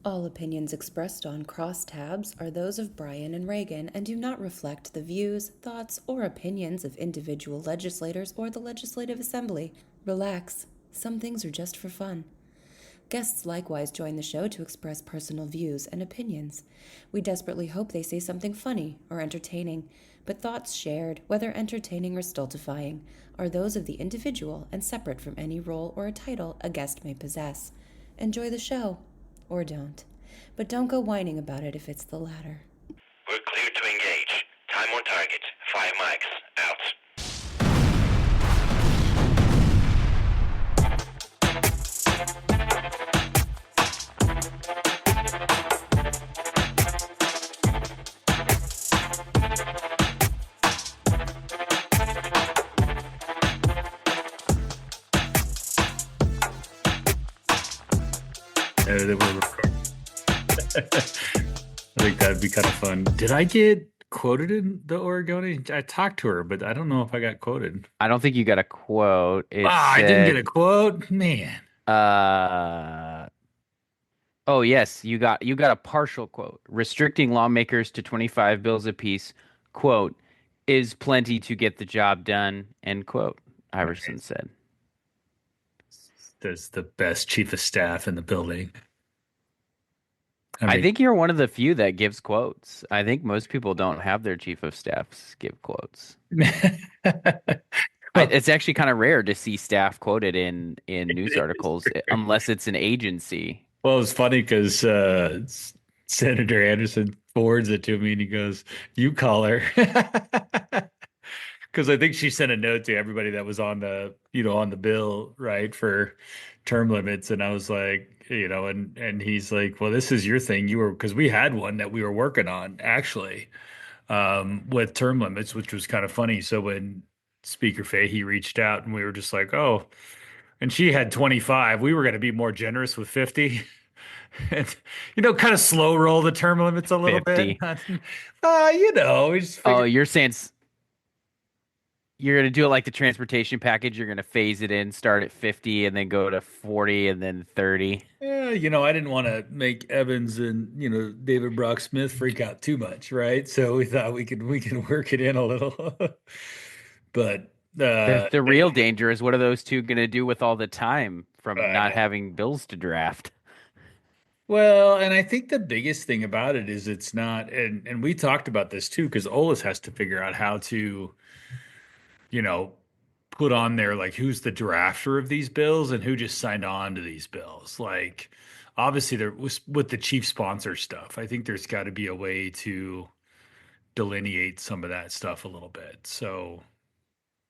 All opinions expressed on Crosstabs are those of Bryan and Reagan and do not reflect the views, thoughts, or opinions of individual legislators or the Legislative Assembly. Relax. Some things are just for fun. Guests likewise join the show to express personal views and opinions. We desperately hope they say something funny or entertaining, but thoughts shared, whether entertaining or stultifying, are those of the individual and separate from any role or a title a guest may possess. Enjoy the show. Or don't. But don't go whining about it if it's the latter. We're clear to engage. Time on target. 5 mics. Out. That we're recording. I think that'd be kind of fun. Did I get quoted in the Oregonian? I talked to her, but I don't know if I got quoted. I don't think you got a quote. It I didn't get a said, quote, man. uh, oh yes, you got a partial quote. Restricting lawmakers to 25 bills apiece, quote, is plenty to get the job done, end quote, Iverson Nice. said. There's the best chief of staff in the building. I I mean, think you're one of the few that gives quotes. I think most people don't have their chief of staffs give quotes. well, It's actually kind of rare to see staff quoted in news it is articles, unless it's an agency. well, it's funny because Senator Anderson forwards it to me and he goes, "You call her." Because I think she sent a note to everybody that was on on the bill, right, for term limits. And I was like, and he's like, well, this is your thing. Because we had one that we were working on actually, with term limits, which was kind of funny. So when Speaker Fahey reached out and we were just like, oh, and she had 25, we were going to be more generous with 50. And, kind of slow roll the term limits a little bit. 50. We just Oh, figured. you're saying you're gonna do it like the transportation package. You're gonna phase it in, start at 50, and then go to 40, and then 30. Yeah, I didn't want to make Evans and David Brock Smith freak out too much, right? So we thought we could work it in a little, but The real danger is, what are those two gonna do with all the time from I not know. having bills to draft? Well, and I think the biggest thing about it is it's not, and we talked about this too, because Ollis has to figure out how to, you know, put on there like who's the drafter of these bills and who just signed on to these bills. Like, obviously, there was with the chief sponsor stuff. I think there's got to be a way to delineate some of that stuff a little bit. So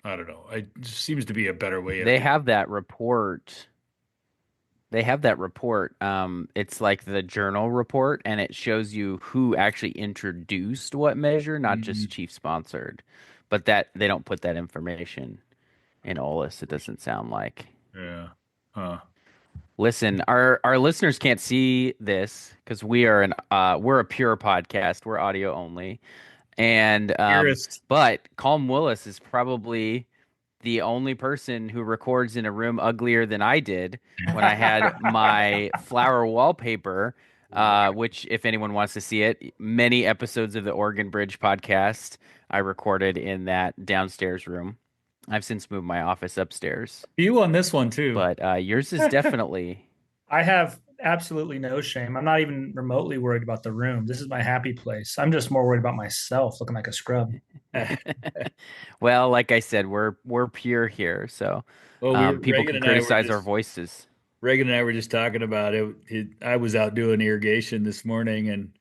I don't know. It just seems to be a better way of They doing. have that report. They have that report. It's like the journal report, and it shows you who actually introduced what measure, not just Mhm. chief sponsored. But that they don't put that information in OLIS, it doesn't sound like. Yeah. Huh. Listen, our listeners can't see this because we're a pure podcast. We're audio only. And Purist. but Colm Willis is probably the only person who records in a room uglier than I did when I had my flower wallpaper, which, if anyone wants to see it, many episodes of the Oregon Bridge podcast I recorded in that downstairs room. I've since moved my office upstairs, You on this one too. but yours is definitely. I have absolutely no shame. I'm not even remotely worried about the room. This is my happy place. I'm just more worried about myself looking like a scrub. Well, like I said, we're pure here, so Well, people can criticize our voices. Reagan and I were just talking about it. I was out doing irrigation this morning, and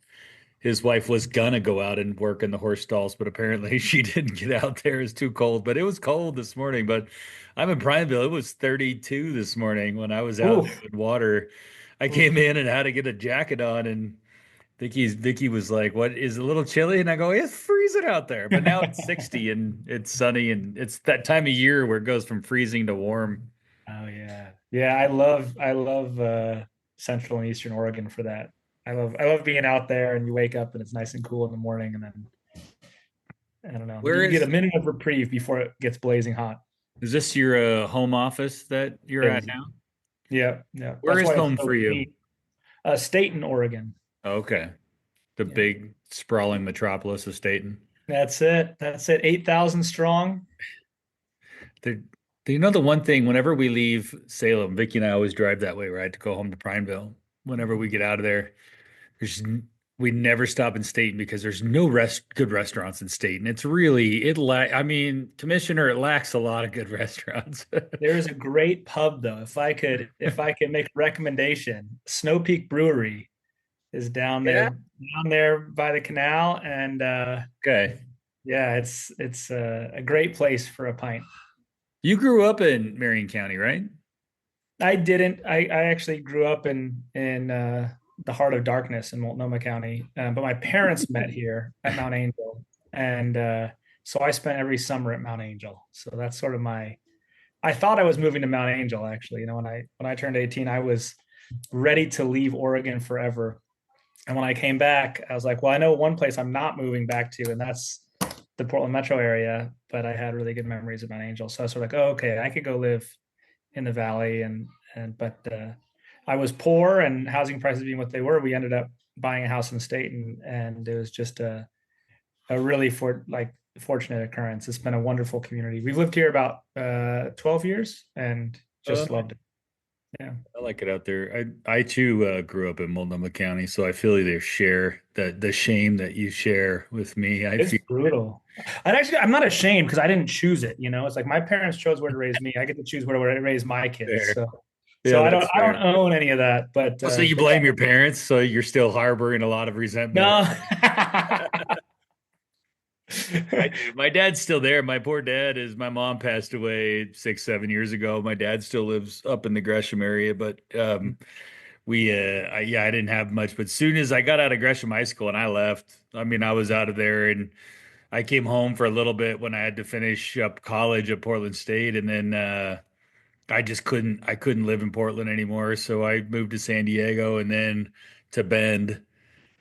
his wife was gonna go out and work in the horse stalls, but apparently she didn't get out there. It's too cold. But it was cold this morning. But I'm in Prineville. It was 32 this morning when I was out Oof. doing water. I came in and had to get a jacket on, and Vicky was like, "What is a little chilly?" And I go, "It's freezing out there." But now it's 60 and it's sunny, and it's that time of year where it goes from freezing to warm. Oh yeah. Yeah, I love Central and Eastern Oregon for that. I love being out there and you wake up and it's nice and cool in the morning and then I don't know. Where You get a is minute of reprieve before it gets blazing hot. is this your home office that you're It at is. now? Yeah, yeah. Where That's is why it's home so for you? neat. Staten, Oregon. Okay. The Yeah. big sprawling metropolis of Staten. That's it. That's it. 8,000 strong. There, you know, the one thing, whenever we leave Salem, Vicky and I always drive that way, right? To go home to Prineville. Whenever we get out of there, there's we never stop in Staten because there's no good restaurants in Staten. It's really I mean, Commissioner, it lacks a lot of good restaurants. There is a great pub though. If I could make a recommendation, Snow Peak Brewery is Yeah. down there by the canal, and Okay. yeah, it's a great place for a pint. You grew up in Marion County, right? I didn't. I actually grew up in the heart of darkness in Multnomah County, but my parents met here at Mount Angel, and so I spent every summer at Mount Angel. So that's sort of my. I thought I was moving to Mount Angel actually. You know, when I turned 18, I was ready to leave Oregon forever. And when I came back, I was like, well, I know one place I'm not moving back to, and that's the Portland metro area. But I had really good memories of Mount Angel, so I was sort of like, oh, okay, I could go live in the valley, and but I was poor, and housing prices being what they were, we ended up buying a house in state, and it was just a really fortunate occurrence. It's been a wonderful community. We've lived here about 12 years and just loved it. Yeah. I like it out there. I too grew up in Multnomah County, so I feel you share the shame that you share with me. I It's feel brutal. I'm not ashamed because I didn't choose it. You know, it's like my parents chose where to raise me. I get to choose where to raise my kids. fair. So, Yeah, I that's don't fair. own any of that. But So you blame your parents, so you're still harboring a lot of resentment. no. I do. My dad's still there. My poor dad is. My mom passed away 6, 7 years ago. My dad still lives up in the Gresham area, but I didn't have much. But soon as I got out of Gresham High School and I left, I mean, I was out of there, and I came home for a little bit when I had to finish up college at Portland State, and then I couldn't live in Portland anymore, so I moved to San Diego and then to Bend.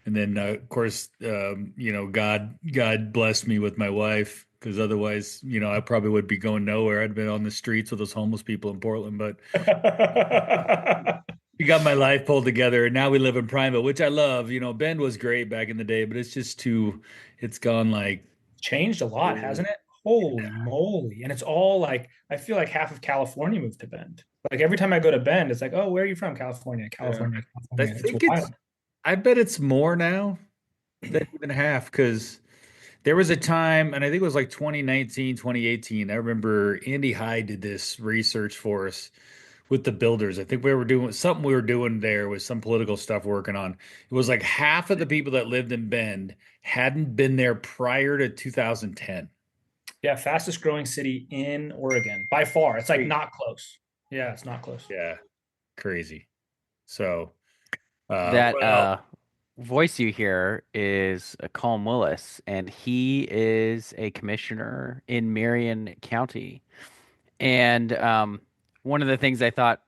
And then, of course, God blessed me with my wife, because otherwise, I probably would be going nowhere. I'd been on the streets with those homeless people in Portland, but we got my life pulled together, and now we live in Prineville, which I love. Bend was great back in the day, but it's gone like, Changed a lot, hasn't it? Holy moly. And it's all like, I feel like half of California moved to Bend. Like every time I go to Bend, it's like, oh, where are you from? California, California, I California. think It's wild. I bet it's more now than even half, because there was a time, and I think it was like 2019, 2018. I remember Andy Hyde did this research for us with the builders. I think we were doing there was some political stuff working on. It was like half of the people that lived in Bend hadn't been there prior to 2010. Yeah, fastest growing city in Oregon by far. It's like Great. not close. Yeah, it's not close. Yeah, crazy. So, That well, voice you hear is Colm Willis, and he is a commissioner in Marion County. And one of the things I thought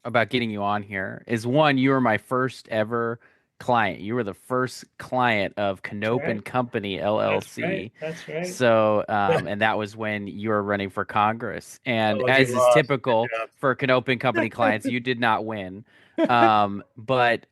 about getting you on here is, one, you were my first ever client. You were the first client of Canope right. and Company That's LLC. right. That's right. So, and that was when you were running for Congress. And oh, as you is lost. typical Good job. for Canope and Company clients, you did not win. But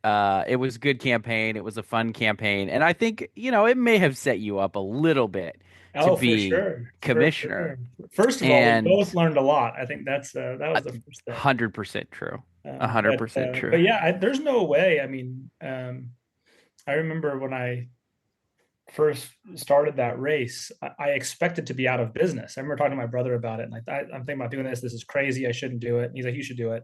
it was a good campaign. It was a fun campaign. And I think, it may have set you up a little bit to Oh, for be sure. commissioner. First of all, we And both learned a lot. I think that was the first thing. 100% true. 100% true. But yeah, there's no way. I mean, I remember when I first started that race, I expected to be out of business. I remember talking to my brother about it, and like, I'm thinking about doing this. This is crazy. I shouldn't do it. And he's like, you should do it.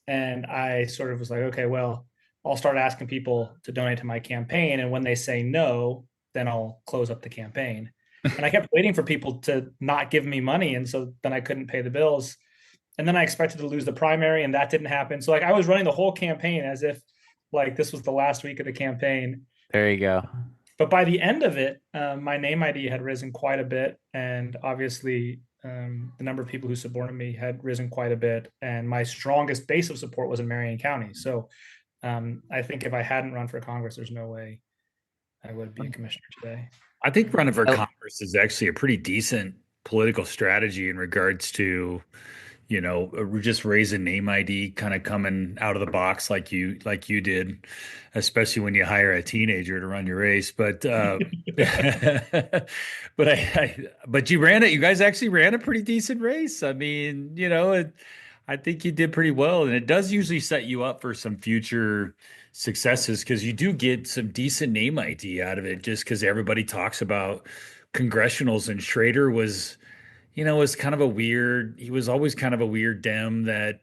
And I sort of was like, okay, well, I'll start asking people to donate to my campaign, and when they say no, then I'll close up the campaign. And I kept waiting for people to not give me money, and so then I couldn't pay the bills. And then I expected to lose the primary, and that didn't happen. So like I was running the whole campaign as if like this was the last week of the campaign. There you go. But by the end of it, my name ID had risen quite a bit, and obviously the number of people who supported me had risen quite a bit. And my strongest base of support was in Marion County. So I think if I hadn't run for Congress, there's no way I would be a commissioner today. I think running for Congress is actually a pretty decent political strategy in regards to, just raise a name ID kind of coming out of the box like you did, especially when you hire a teenager to run your race. But but you guys actually ran a pretty decent race. I mean, I think you did pretty well, and it does usually set you up for some future successes because you do get some decent name ID out of it just because everybody talks about congressionals, and Schrader was kind of he was always kind of a weird Dem that,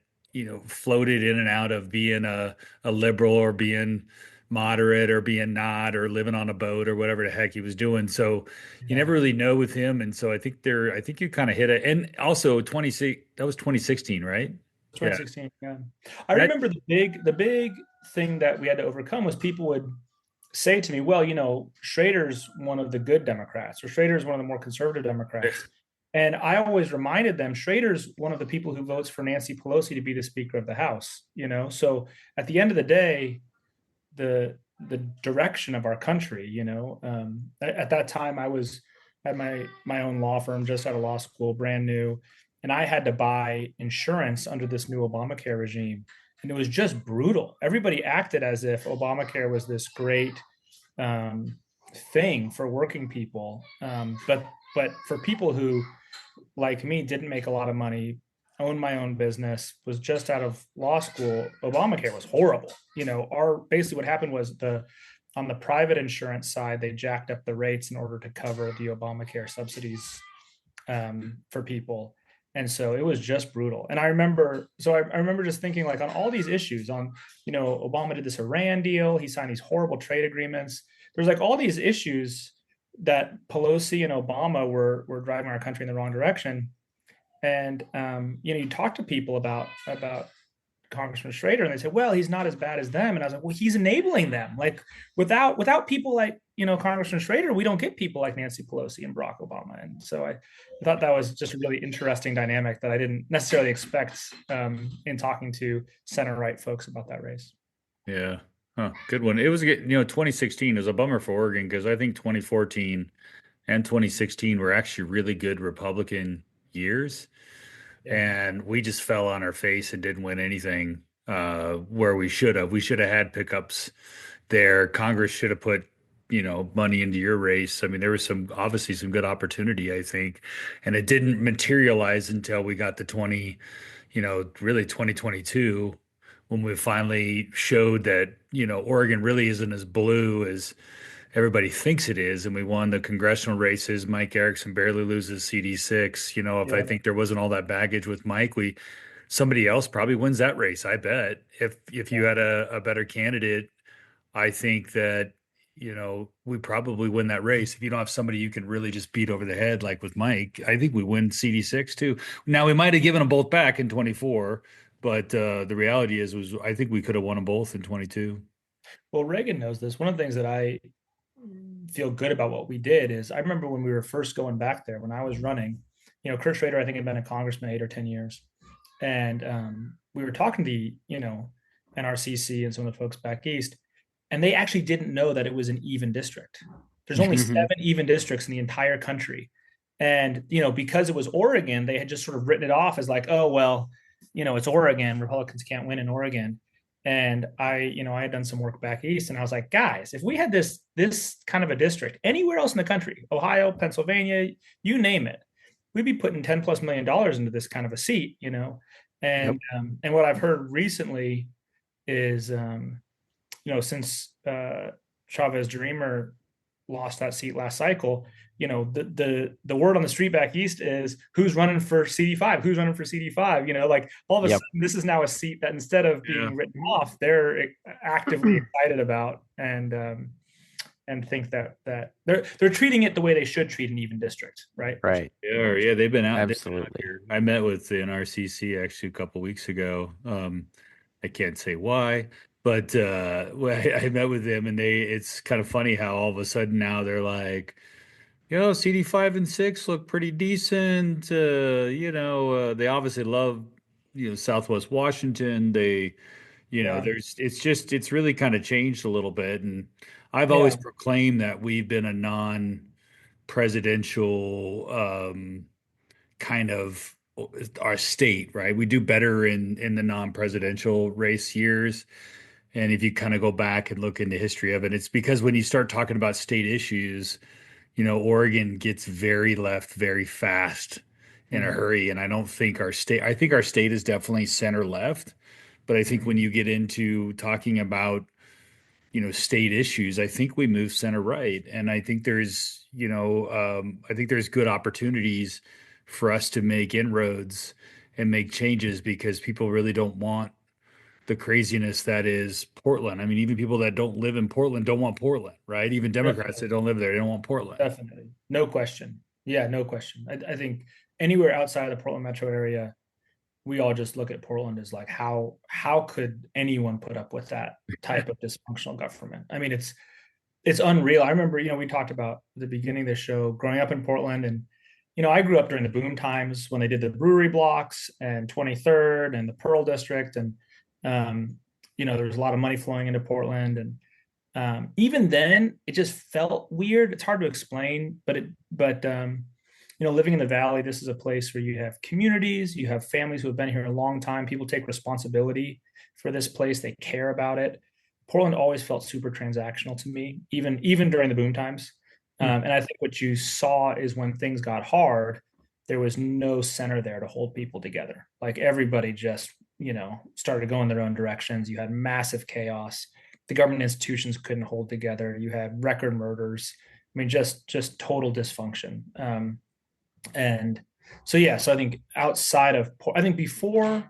floated in and out of being a liberal or being moderate or being not or living on a boat or whatever the heck he was doing. So you Yeah. never really know with him. And so I think you kind of hit it. And also 26, that was 2016, right? Yeah. 2016. Yeah. I That, remember the big thing that we had to overcome was people would say to me, well, Schrader's one of the good Democrats, or Schrader's one of the more conservative Democrats. And I always reminded them, Schrader's one of the people who votes for Nancy Pelosi to be the Speaker of the House, So at the end of the day, the direction of our country, at that time I was at my own law firm, just out of law school, brand new, and I had to buy insurance under this new Obamacare regime, and it was just brutal. Everybody acted as if Obamacare was this great um, thing for working people, but for people who, like me, didn't make a lot of money, owned my own business, was just out of law school, Obamacare was horrible. Our basically what happened was on the private insurance side, they jacked up the rates in order to cover the Obamacare subsidies for people. And so it was just brutal. And I remember just thinking, like, on all these issues, Obama did this Iran deal, he signed these horrible trade agreements. There's like all these issues that Pelosi and Obama were driving our country in the wrong direction. And you talk to people about Congressman Schrader, and they say, well, he's not as bad as them. And I was like, well, he's enabling them. Like, without people like Congressman Schrader, we don't get people like Nancy Pelosi and Barack Obama. And so I thought that was just a really interesting dynamic that I didn't necessarily expect in talking to center right folks about that race. yeah. Huh, good one. It was, 2016 was a bummer for Oregon because I think 2014 and 2016 were actually really good Republican years. Yeah. And we just fell on our face and didn't win anything where we should have. We should have had pickups there. Congress should have put, money into your race. I mean, there was obviously some good opportunity, I think, and it didn't materialize until we got to really 2022 when we finally showed that, Oregon really isn't as blue as everybody thinks it is, and we won the congressional races. Mike Erickson barely loses CD6. If I Yeah. think there wasn't all that baggage with Mike, somebody else probably wins that race. I bet if you had a better candidate, I think that we probably win that race. If you don't have somebody you can really just beat over the head like with Mike, I think we win CD6 too. Now we might have given them both back in 24, but the reality was I think we could have won them both in 22. Well, Reagan knows this. One of the things that I feel good about what we did is, I remember when we were first going back there, when I was running, Kurt Schrader, I think, had been a congressman 8 or 10 years. And we were talking to NRCC and some of the folks back east, and they actually didn't know that it was an even district. There's only 7 even districts in the entire country. And, because it was Oregon, they had just sort of written it off as like, oh, well, it's Oregon. Republicans can't win in Oregon. And I had done some work back east, and I was like, guys, if we had this kind of a district anywhere else in the country, Ohio, Pennsylvania, you name it, we'd be putting $10+ million into this kind of a seat, And Yep. and what I've heard recently is, since Chavez Dreamer lost that seat last cycle, the word on the street back east is, who's running for CD5? Who's running for CD5? Like, all of a Yep. sudden, this is now a seat that, instead of being Yeah. written off, they're actively excited about, and think that they're treating it the way they should treat an even district, right? Right. Yeah, they've been out. Absolutely. Here. I met with the NRCC actually a couple weeks ago. I can't say why, but I met with them, and it's kind of funny how all of a sudden now they're like, CD5 and 6 look pretty decent. They obviously love, Southwest Washington. They, Yeah. it's really kind of changed a little bit. And I've always Yeah. proclaimed that we've been a non-presidential kind of our state, right? We do better in the non-presidential race years. And if you kind of go back and look into history of it, it's because when you start talking about state issues, Oregon gets very left very fast in a Mhm. hurry. And I think our state is definitely center left. But I think when you get into talking about, state issues, I think we move center right. And I think I think there's good opportunities for us to make inroads and make changes because people really don't want the craziness that is Portland. I mean, even people that don't live in Portland don't want Portland, right? Even Democrats that Definitely. don't live there, they don't want Portland. Definitely. No question. Yeah, no question. I think anywhere outside of the Portland metro area, we all just look at Portland as like how could anyone put up with that type of dysfunctional government? I mean, it's unreal. I remember, we talked about at the beginning of the show growing up in Portland, and I grew up during the boom times when they did the brewery blocks and 23rd and the Pearl District, and um, there was a lot of money flowing into Portland, and even then it just felt weird. It's hard to explain, but living in the valley, this is a place where you have communities, you have families who have been here a long time. People take responsibility for this place, they care about it. Portland always felt super transactional to me, even during the boom times. And I think what you saw is when things got hard, there was no center there to hold people together. Like everybody just started going their own directions. You had massive chaos. The government institutions couldn't hold together. You had record murders. I mean, just total dysfunction. And so yeah, so I think I think before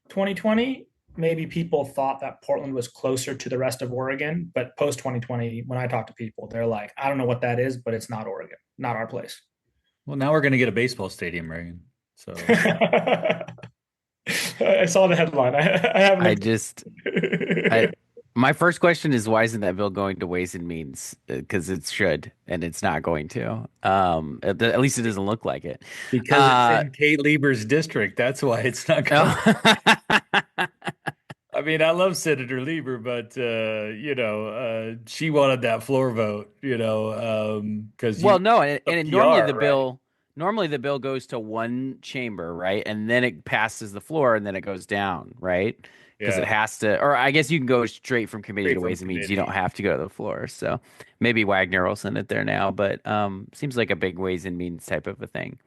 2020, maybe people thought that Portland was closer to the rest of Oregon, but post 2020, when I talk to people, they're like, I don't know what that is, but it's not Oregon, not our place. Well, now we're going to get a baseball stadium, right? So I saw the headline. I haven't I looked. just I my first question is why isn't that bill going to Ways and Means? Because it should, and it's not going to. At least it doesn't look like it. because it's Uh, in Kate Lieber's district, that's why it's not going. oh. I mean, I love Senator Lieber, but she wanted that floor vote, because Well, no, the and PR, right? normally the bill goes to one chamber, right? And then it passes the floor and then it goes down, right? Because it Yeah, has to, or I guess you can go straight from committee straight to from Ways and Means. You don't committee. have to go to the floor. So maybe Wagner will send it there now, but seems like a big Ways and Means type of a thing.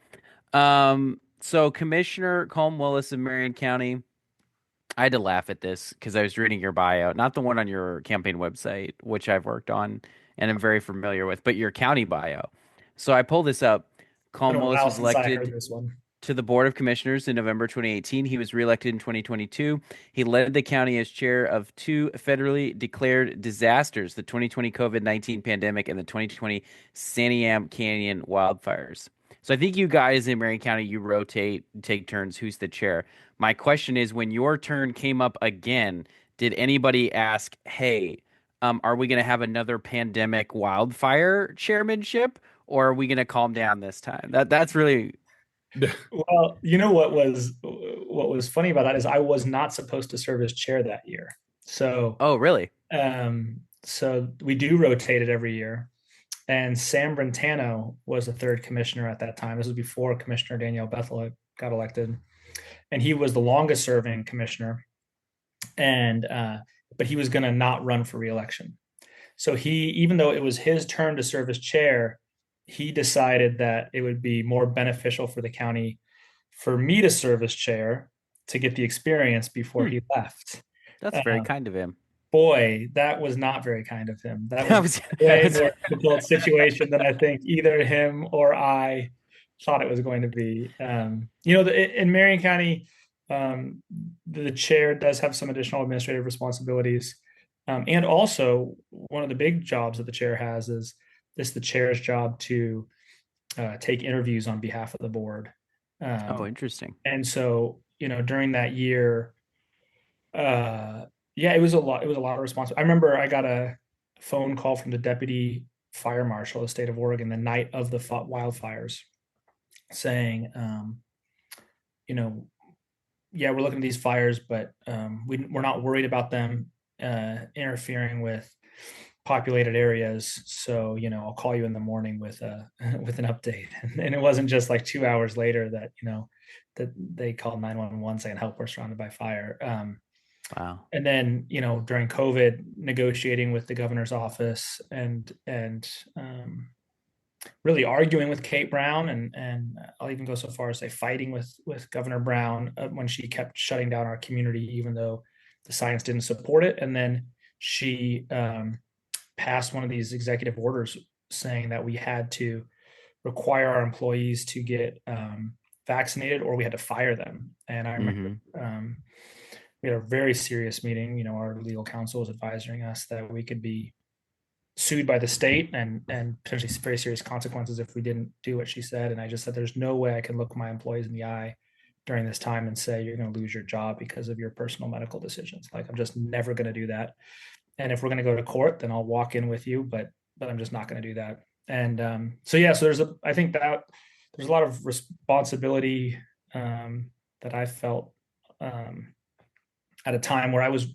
So Commissioner Colm Willis of Marion County, I had to laugh at this because I was reading your bio, not the one on your campaign website, which I've worked on and am very familiar with, but your county bio. So I pulled this up. It's been Colm a Willis while was since I heard elected this one. to the Board of Commissioners in November 2018. He was reelected in 2022. He led the county as chair of two federally declared disasters, the 2020 COVID-19 pandemic and the 2020 Santiam Canyon wildfires. So I think you guys in Marion County, you rotate, take turns. Who's the chair? My question is, when your turn came up again, did anybody ask, hey, are we going to have another pandemic wildfire chairmanship, or are we going to calm down this time? That's really. Well, what was funny about that is I was not supposed to serve as chair that year. So Oh, really? so we do rotate it every year. And Sam Brentano was the third commissioner at that time. This was before Commissioner Danielle Bethel got elected. And he was the longest serving commissioner. And but he was going to not run for reelection. So even though it was his turn to serve as chair, he decided that it would be more beneficial for the county for me to serve as chair to get the experience before Hmm. he left. That's very Uh, kind of him. Boy, that was not very kind of him. That I was was, a I way was- more difficult situation than I think either him or I thought it was going to be. In Marion County, the chair does have some additional administrative responsibilities. And also, one of the big jobs that the chair has is the chair's job to take interviews on behalf of the board. oh, Um, interesting. and so, during that year, yeah, it was a lot of responsibility. I remember I got a phone call from the deputy fire marshal of the state of Oregon the night of the wildfires saying, you know, yeah, we're looking at these fires, but we're not worried about them interfering with populated areas. So, I'll call you in the morning with with an update. And it wasn't just like 2 hours later that, that they called 911 saying help, we're surrounded by fire. Wow. And then, during COVID, negotiating with the governor's office and really arguing with Kate Brown, and I'll even go so far as say fighting with Governor Brown when she kept shutting down our community, even though the science didn't support it. And then she passed one of these executive orders saying that we had to require our employees to get vaccinated or we had to fire them. And I remember we had a very serious meeting. Our legal counsel was advising us that we could be sued by the state and potentially very serious consequences if we didn't do what she said. And I just said, there's no way I can look my employees in the eye during this time and say, you're going to lose your job because of your personal medical decisions. Like, I'm just never going to do that. And if we're going to go to court, then I'll walk in with you, but I'm just not going to do that. And so I think that there's a lot of responsibility that I felt at a time where I was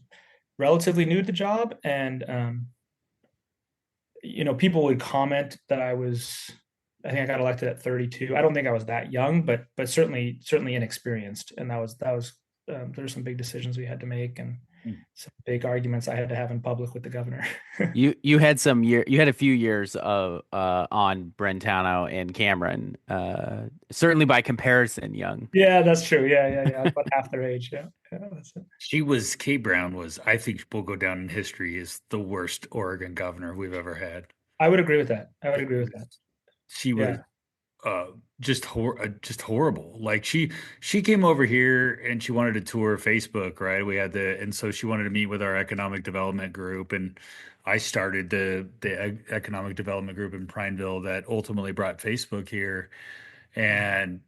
relatively new to the job. And, people would comment that I think I got elected at 32. I don't think I was that young, but certainly inexperienced. And there were some big decisions we had to make and some big arguments I had to have in public with the governor. You had a few years of on Brentano and Cameron, certainly by comparison, young. Yeah, that's true. Yeah. About half their age. Yeah, that's it. Kate Brown was, I think will go down in history as the worst Oregon governor we've ever had. I would agree with that. She was just horrible. Like she came over here and she wanted to tour Facebook, right? And so she wanted to meet with our economic development group, and I started the economic development group in Prineville that ultimately brought Facebook here. And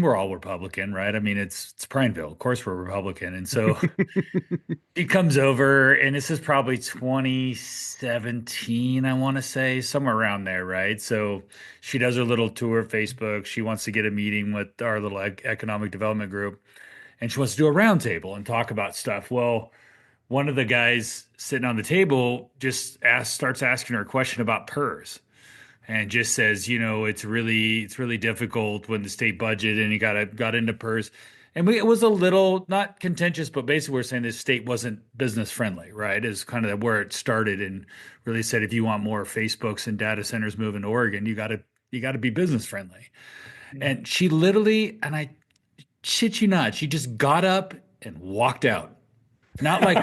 we're all Republican, right? I mean, it's Prineville. Of course we're Republican. And so he comes over, and this is probably 2017, I want to say, somewhere around there, right? So she does her little tour of Facebook. She wants to get a meeting with our little economic development group, and she wants to do a roundtable and talk about stuff. Well, one of the guys sitting on the table just starts asking her a question about PERS. And just says, it's really difficult when the state budget and he got into PERS. And it was a little not contentious, but basically we're saying this state wasn't business friendly, right? Is kind of where it started, and really said if you want more Facebooks and data centers moving to Oregon, you got to be business friendly. Mm-hmm. And she literally, and I shit you not, she just got up and walked out. Not like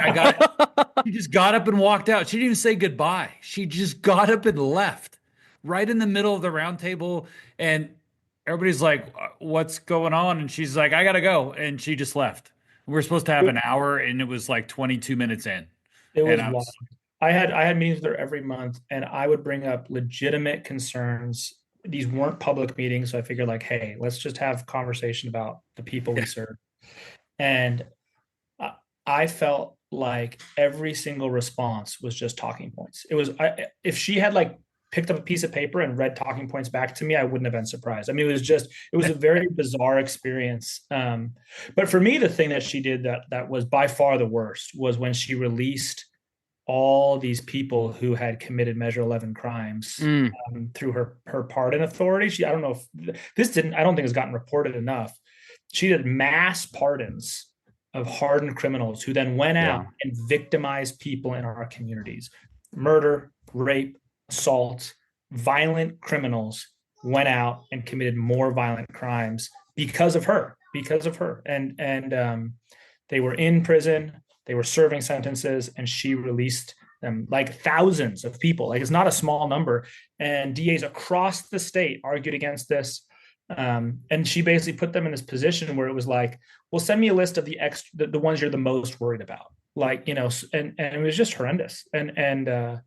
she just got up and walked out. She didn't even say goodbye. She just got up and left. Right in the middle of the round table, and everybody's like, what's going on? And she's like, I gotta go. And she just left. We were supposed to have an hour, and it was like 22 minutes in. It was wild. I had meetings with her every month, and I would bring up legitimate concerns. These weren't public meetings, so I figured like, hey, let's just have conversation about the people we serve. And I felt like every single response was just talking points. It was if she had like picked up a piece of paper and read talking points back to me, I wouldn't have been surprised. I mean, it was a very bizarre experience. But for me, the thing that she did that was by far the worst was when she released all these people who had committed Measure 11 crimes through her pardon authority. I don't know if I don't think it's gotten reported enough. She did mass pardons of hardened criminals who then went out and victimized people in our communities. Murder, rape, assault, violent criminals went out and committed more violent crimes because of her. And they were in prison, they were serving sentences, and she released them, like thousands of people. Like, it's not a small number. And DAs across the state argued against this. And she basically put them in this position where it was like, well, send me a list of the ones you're the most worried about. Like, and it was just horrendous. And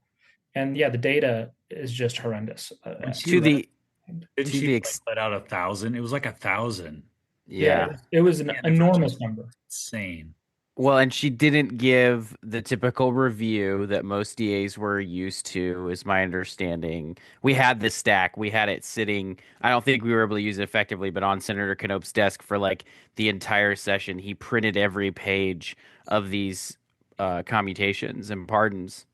yeah, the data is just horrendous. Let out 1,000. It was like 1,000. Yeah, it was an enormous number. Insane. Well, and she didn't give the typical review that most DAs were used to, is my understanding. We had this stack. We had it sitting. I don't think we were able to use it effectively, but on Senator Knope's desk for like the entire session, he printed every page of these commutations and pardons,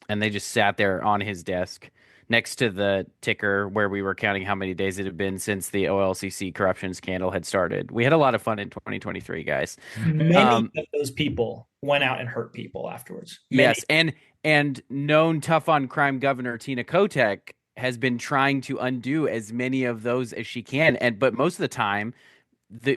and they just sat there on his desk. next to the ticker where we were counting how many days it had been since the OLCC corruption scandal had started. We had a lot of fun in 2023, guys. Many of those people went out and hurt people afterwards. Many. Yes, and known tough on crime governor Tina Kotek has been trying to undo as many of those as she can, but most of the time,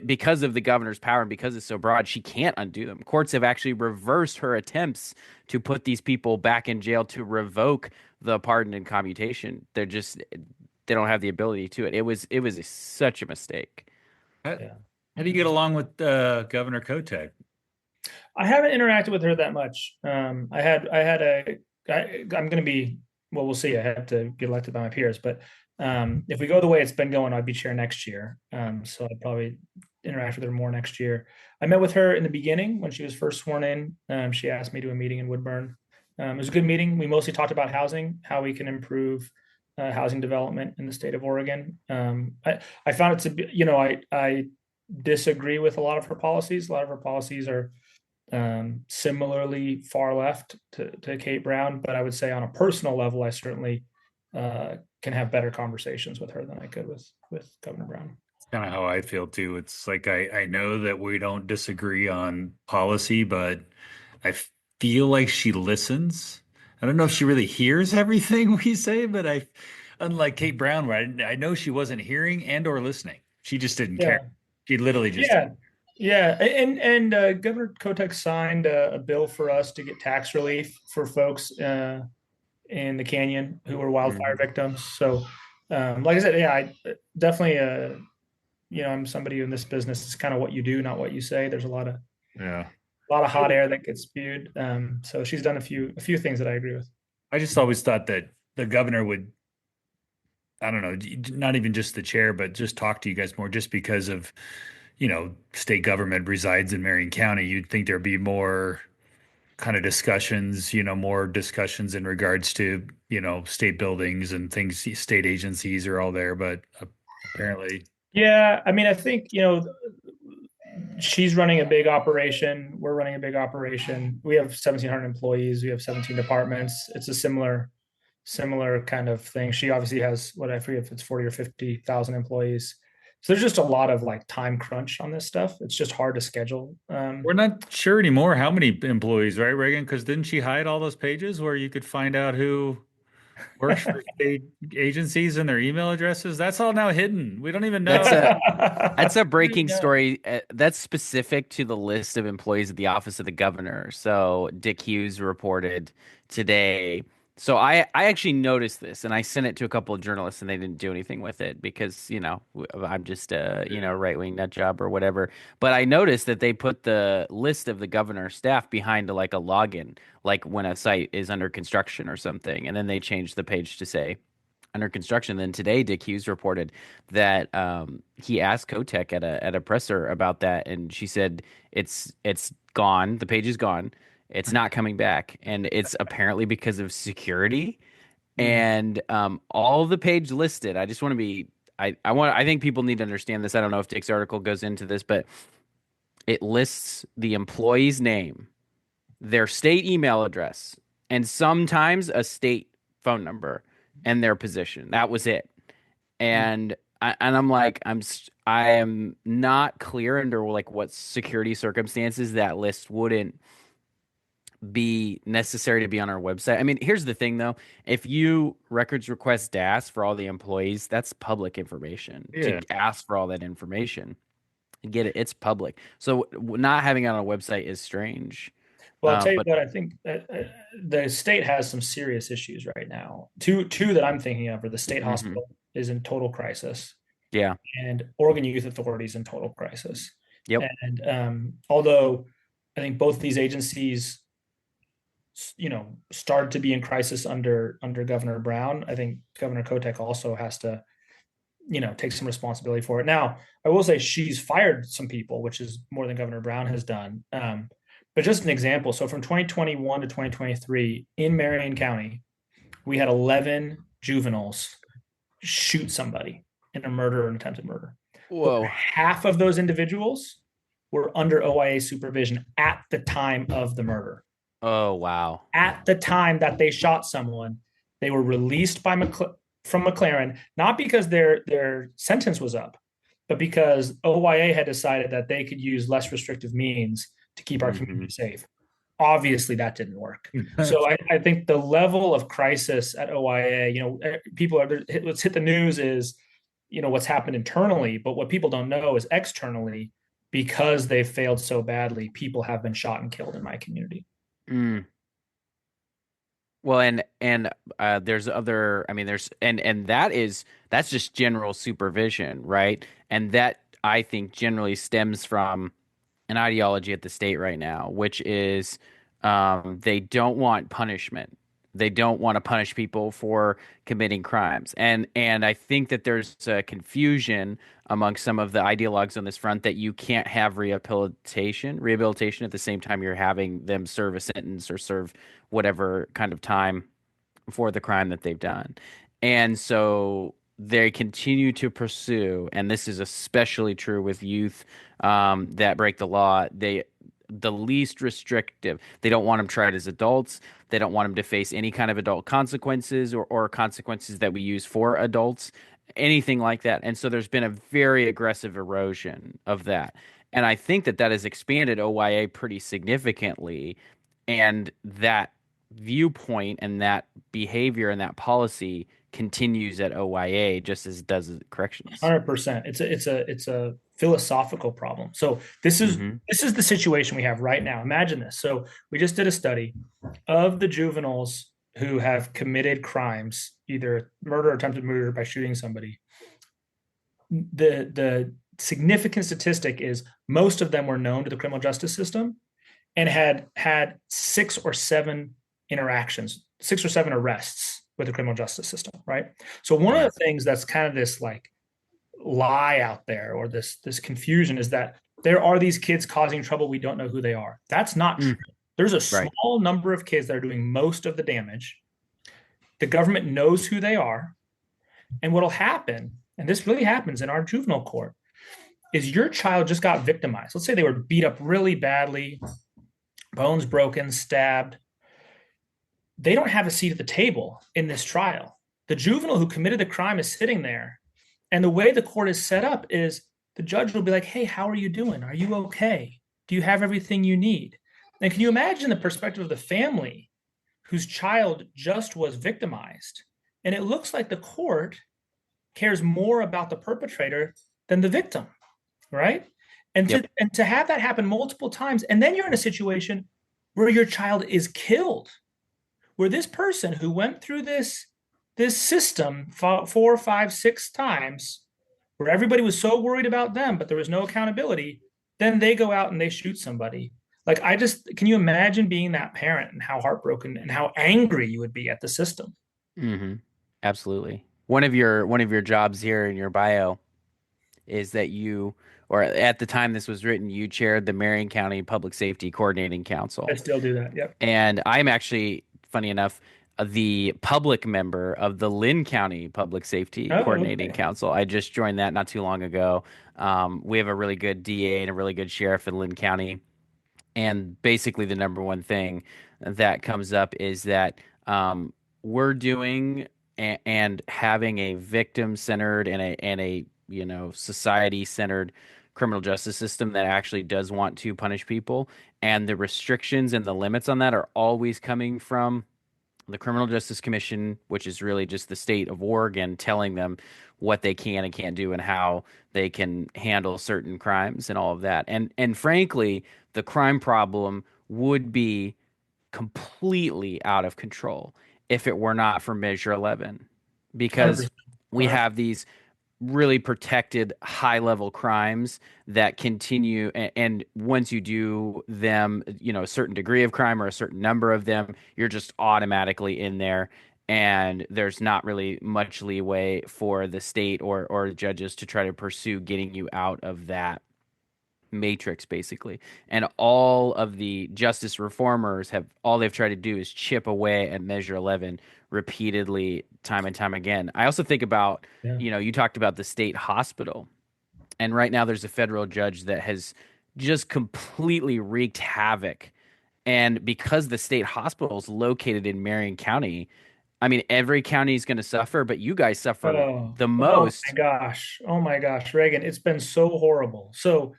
because of the governor's power and because it's so broad, she can't undo them. Courts have actually reversed her attempts to put these people back in jail, to revoke the pardon and commutation. They don't have the ability to it. It was such a mistake. How do you get along with Governor Kotek? I haven't interacted with her that much. I'm going to be, well, we'll see. I have to get elected by my peers, but if we go the way it's been going, I'd be chair next year. So I'd probably interact with her more next year. I met with her in the beginning when she was first sworn in. She asked me to a meeting in Woodburn. It was a good meeting. We mostly talked about housing, how we can improve housing development in the state of Oregon. I found it to be, I disagree with a lot of her policies. A lot of her policies are similarly far left to Kate Brown, but I would say on a personal level, I certainly can have better conversations with her than I could with Governor Brown. It's kind of how I feel too. It's like I know that we don't disagree on policy, but I feel like she listens. I don't know if she really hears everything we say, but unlike Kate Brown, where I know she wasn't hearing and or listening. She just didn't care. She literally just and Governor Kotek signed a bill for us to get tax relief for folks in the canyon who were wildfire victims. So, like I said, I definitely, I'm somebody in this business. It's kind of what you do, not what you say. There's a lot of hot air that gets spewed. So she's done a few things that I agree with. I just always thought that the governor would, I don't know, not even just the chair, but just talk to you guys more, just because of, state government resides in Marion County. You'd think there'd be more kind of discussions, more discussions in regards to, state buildings and things. State agencies are all there, but apparently. Yeah. I mean, I think, she's running a big operation. We're running a big operation. We have 1,700 employees. We have 17 departments. It's a similar kind of thing. She obviously has, I forget if it's 40 or 50,000 employees. So there's just a lot of time crunch on this stuff. It's just hard to schedule. We're not sure anymore how many employees, right, Reagan? Because didn't she hide all those pages where you could find out who works for state agencies and their email addresses? That's all now hidden. We don't even know. That's a breaking story. That's specific to the list of employees at the office of the governor. So Dick Hughes reported today. So I actually noticed this, and I sent it to a couple of journalists, and they didn't do anything with it because, I'm just a, right-wing nut job or whatever. But I noticed that they put the list of the governor's staff behind a login, like when a site is under construction or something. And then they changed the page to say under construction. Then today, Dick Hughes reported that he asked Kotek at a presser about that, and she said it's gone. The page is gone. It's not coming back, and it's apparently because of security. And all the page listed. I just want to be. I think people need to understand this. I don't know if Dick's article goes into this, but it lists the employee's name, their state email address, and sometimes a state phone number and their position. That was it. And I'm like, I am not clear under what security circumstances that list wouldn't be necessary to be on our website. I mean, here's the thing though. If you records request DAS for all the employees, that's public information. To ask for all that information and get it, it's public. So not having it on a website is strange. Well, I'll tell you what, I think the state has some serious issues right now. Two that I'm thinking of are the state hospital is in total crisis. Yeah. And Oregon Youth Authority is in total crisis. Yep. And although I think both of these agencies started to be in crisis under Governor Brown, I think Governor Kotek also has to, take some responsibility for it. Now, I will say she's fired some people, which is more than Governor Brown has done. But just an example. So from 2021 to 2023 in Marion County, we had 11 juveniles shoot somebody in a murder or an attempted murder. Whoa. Half of those individuals were under OIA supervision at the time of the murder. Oh, wow. At the time that they shot someone, They were released by from McLaren, not because their sentence was up, but because OYA had decided that they could use less restrictive means to keep our community safe. Obviously, that didn't work. So I think the level of crisis at OYA, people are, let's hit the news is, what's happened internally, but what people don't know is externally, because they failed so badly, people have been shot and killed in my community. Mm. Well, and there's other, I mean, and that's just general supervision, right? And that I think generally stems from an ideology at the state right now, which is they don't want punishment. They don't want to punish people for committing crimes. And I think that there's a confusion among some of the ideologues on this front that you can't have rehabilitation at the same time you're having them serve a sentence or serve whatever kind of time for the crime that they've done. And so they continue to pursue, and this is especially true with youth that break the law. The least restrictive. They don't want them tried as adults. They don't want them to face any kind of adult consequences or consequences that we use for adults, anything like that. And so there's been a very aggressive erosion of that. And I think that has expanded OYA pretty significantly. And that viewpoint and that behavior and that policy continues at OYA just as it does at corrections. 100%. It's a philosophical problem. So this is the situation we have right now. Imagine this. So we just did a study of the juveniles who have committed crimes, either murder or attempted murder by shooting somebody. The significant statistic is most of them were known to the criminal justice system and had 6 or 7 interactions, 6 or 7 arrests with the criminal justice system, right? So one of the things that's kind of this like lie out there, or this confusion, is that there are these kids causing trouble, we don't know who they are. That's not true. There's a small number of kids that are doing most of the damage. The government knows who they are. And what'll happen, and this really happens in our juvenile court, is your child just got victimized. Let's say they were beat up really badly, bones broken, stabbed. They don't have a seat at the table in this trial. The juvenile who committed the crime is sitting there. And the way the court is set up is the judge will be like, hey, how are you doing? Are you okay? Do you have everything you need? And can you imagine the perspective of the family whose child just was victimized? And it looks like the court cares more about the perpetrator than the victim, right? And to have that happen multiple times, and then you're in a situation where your child is killed, where this person who went through this system 4, 5, 6 times, where everybody was so worried about them, but there was no accountability, then they go out and they shoot somebody. Like, can you imagine being that parent and how heartbroken and how angry you would be at the system? Mm-hmm. Absolutely. One of your jobs here in your bio is that you, or at the time this was written, you chaired the Marion County Public Safety Coordinating Council. I still do that. Yep. And I'm actually, funny enough, the public member of the Lynn County Public Safety Coordinating Council. I just joined that not too long ago. We have a really good DA and a really good sheriff in Lynn County. And basically the number one thing that comes up is that we're doing and having a victim-centered and a society-centered criminal justice system that actually does want to punish people. And the restrictions and the limits on that are always coming from the Criminal Justice Commission, which is really just the state of Oregon telling them what they can and can't do and how they can handle certain crimes and all of that. And frankly, the crime problem would be completely out of control if it were not for Measure 11, because we have these really protected high-level crimes that continue, and once you do them, a certain degree of crime or a certain number of them, you're just automatically in there, and there's not really much leeway for the state or judges to try to pursue getting you out of that matrix, basically. And all of the justice reformers they've tried to do is chip away at Measure 11 repeatedly, time and time again. I also think about, you talked about the state hospital, and right now there's a federal judge that has just completely wreaked havoc. And because the state hospital is located in Marion County, I mean, every county is going to suffer, but you guys suffer the Oh most. my gosh. Oh my gosh, Reagan, it's been so horrible. So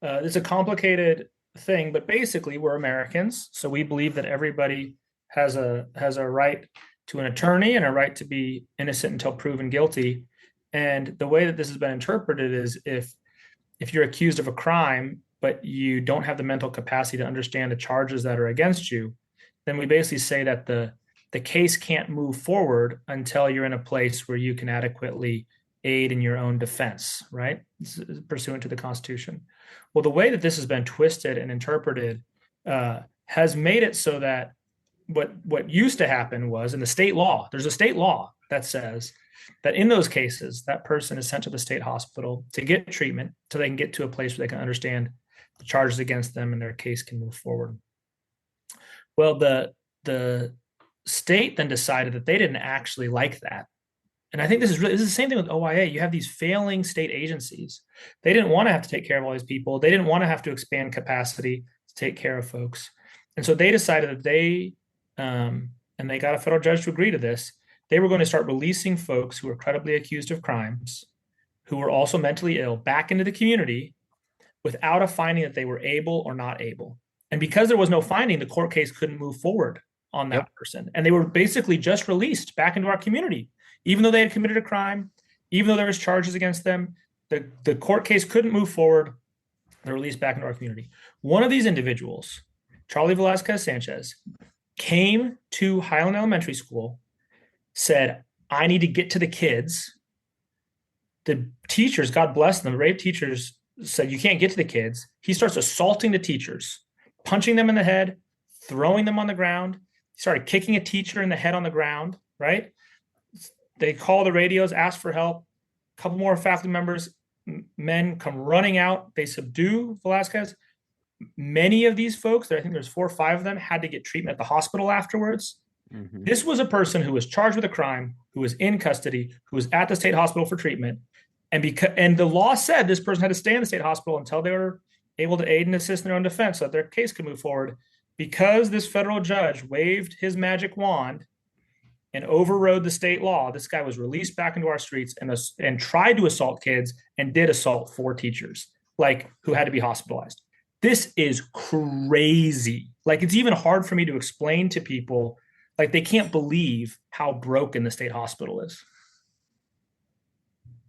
it's a complicated thing, but basically we're Americans, so we believe that everybody has a right to an attorney and a right to be innocent until proven guilty. And the way that this has been interpreted is if you're accused of a crime, but you don't have the mental capacity to understand the charges that are against you, then we basically say that the case can't move forward until you're in a place where you can adequately aid in your own defense, right? Pursuant to the Constitution. Well, the way that this has been twisted and interpreted has made it so that what used to happen was in the state law, there's a state law that says that in those cases, that person is sent to the state hospital to get treatment so they can get to a place where they can understand the charges against them and their case can move forward. Well, the state then decided that they didn't actually like that. And I think this is the same thing with OIA. You have these failing state agencies. They didn't want to have to take care of all these people. They didn't want to have to expand capacity to take care of folks. And so they decided that and they got a federal judge to agree to this, they were going to start releasing folks who were credibly accused of crimes, who were also mentally ill, back into the community without a finding that they were able or not able. And because there was no finding, the court case couldn't move forward on that person. And they were basically just released back into our community. Even though they had committed a crime, even though there was charges against them, the court case couldn't move forward. They're released back into our community. One of these individuals, Charlie Velasquez Sanchez, came to Highland Elementary School, said, I need to get to the kids. The teachers, God bless them, the rape teachers said, you can't get to the kids. He starts assaulting the teachers, punching them in the head, throwing them on the ground. He started kicking a teacher in the head on the ground, right? They call the radios, ask for help. A couple more faculty members, men come running out. They subdue Velasquez. Many of these folks, I think there's 4 or 5 of them, had to get treatment at the hospital afterwards. Mm-hmm. This was a person who was charged with a crime, who was in custody, who was at the state hospital for treatment. And the law said this person had to stay in the state hospital until they were able to aid and assist in their own defense so that their case could move forward. Because this federal judge waved his magic wand and overrode the state law, this guy was released back into our streets and tried to assault kids and did assault 4 teachers, who had to be hospitalized. This is crazy. It's even hard for me to explain to people. They can't believe how broken the state hospital is.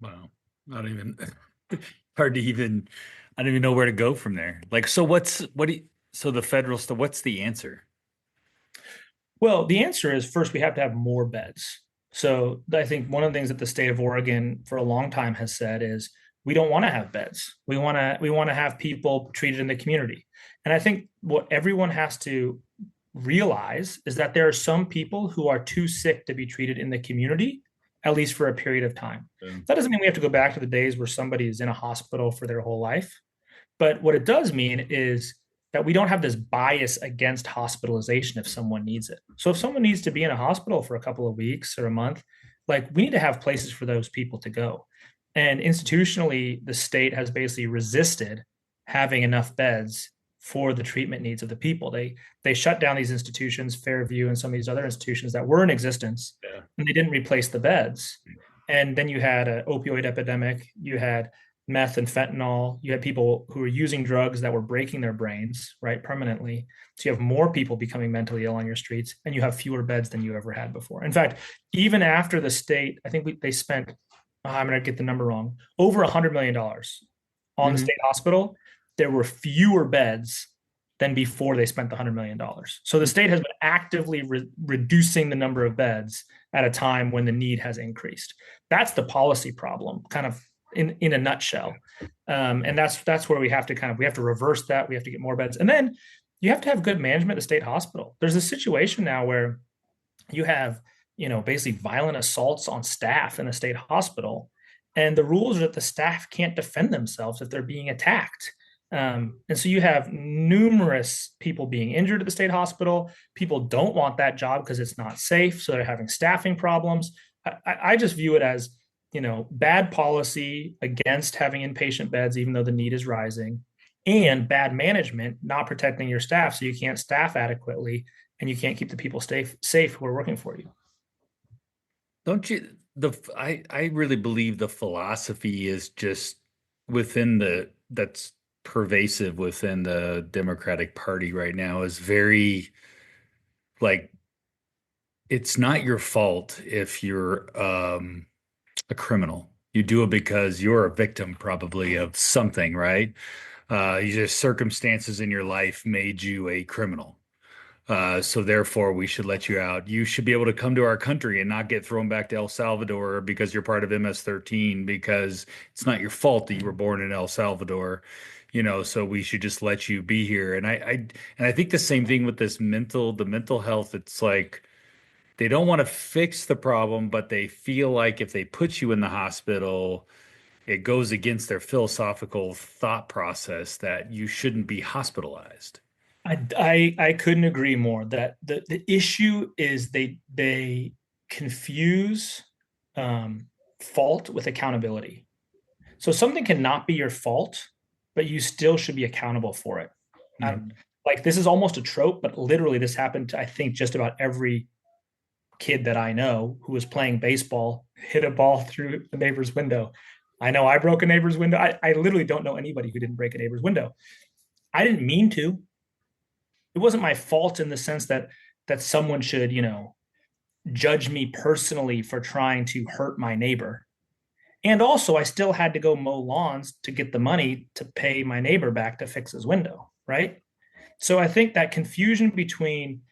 Wow. Not even hard to even, I don't even know where to go from there. So the federal stuff, what's the answer? Well, the answer is first, we have to have more beds. So I think one of the things that the state of Oregon for a long time has said is we don't want to have beds. We want to have people treated in the community. And I think what everyone has to realize is that there are some people who are too sick to be treated in the community, at least for a period of time. That doesn't mean we have to go back to the days where somebody is in a hospital for their whole life. But what it does mean is that we don't have this bias against hospitalization if someone needs it. So if someone needs to be in a hospital for a couple of weeks or a month, we need to have places for those people to go. And institutionally, the state has basically resisted having enough beds for the treatment needs of the people. They shut down these institutions, Fairview and some of these other institutions that were in existence, and they didn't replace the beds. And then you had an opioid epidemic, you had meth and fentanyl, you had people who were using drugs that were breaking their brains, right, permanently. So you have more people becoming mentally ill on your streets, and you have fewer beds than you ever had before. In fact, even after the state, I think they spent, I'm going to get the number wrong, over $100 million on the state hospital. There were fewer beds than before they spent the $100 million. So the state has been actively reducing the number of beds at a time when the need has increased. That's the policy problem, kind of in a nutshell. And that's where we have to reverse that. We have to get more beds. And then you have to have good management at the state hospital. There's a situation now where you have, basically violent assaults on staff in the state hospital. And the rules are that the staff can't defend themselves if they're being attacked. And so you have numerous people being injured at the state hospital. People don't want that job because it's not safe. So they're having staffing problems. I just view it as, bad policy against having inpatient beds, even though the need is rising, and bad management, not protecting your staff. So you can't staff adequately and you can't keep the people safe who are working for you. Don't you I really believe the philosophy is just within that's pervasive within the Democratic Party right now is very like it's not your fault if you're a criminal. You do it because you're a victim probably of something, right? You just circumstances in your life made you a criminal. So therefore, we should let you out. You should be able to come to our country and not get thrown back to El Salvador because you're part of MS-13 because it's not your fault that you were born in El Salvador. So we should just let you be here. And I think the same thing with the mental health. It's like they don't want to fix the problem, but they feel like if they put you in the hospital, it goes against their philosophical thought process that you shouldn't be hospitalized. I couldn't agree more that the issue is they confuse fault with accountability. So something cannot be your fault, but you still should be accountable for it. Like this is almost a trope, but literally this happened to, I think, just about every kid that I know who was playing baseball, hit a ball through the neighbor's window. I know I broke a neighbor's window. I literally don't know anybody who didn't break a neighbor's window. I didn't mean to. It wasn't my fault in the sense that someone should, judge me personally for trying to hurt my neighbor. And also, I still had to go mow lawns to get the money to pay my neighbor back to fix his window, right? So I think that confusion between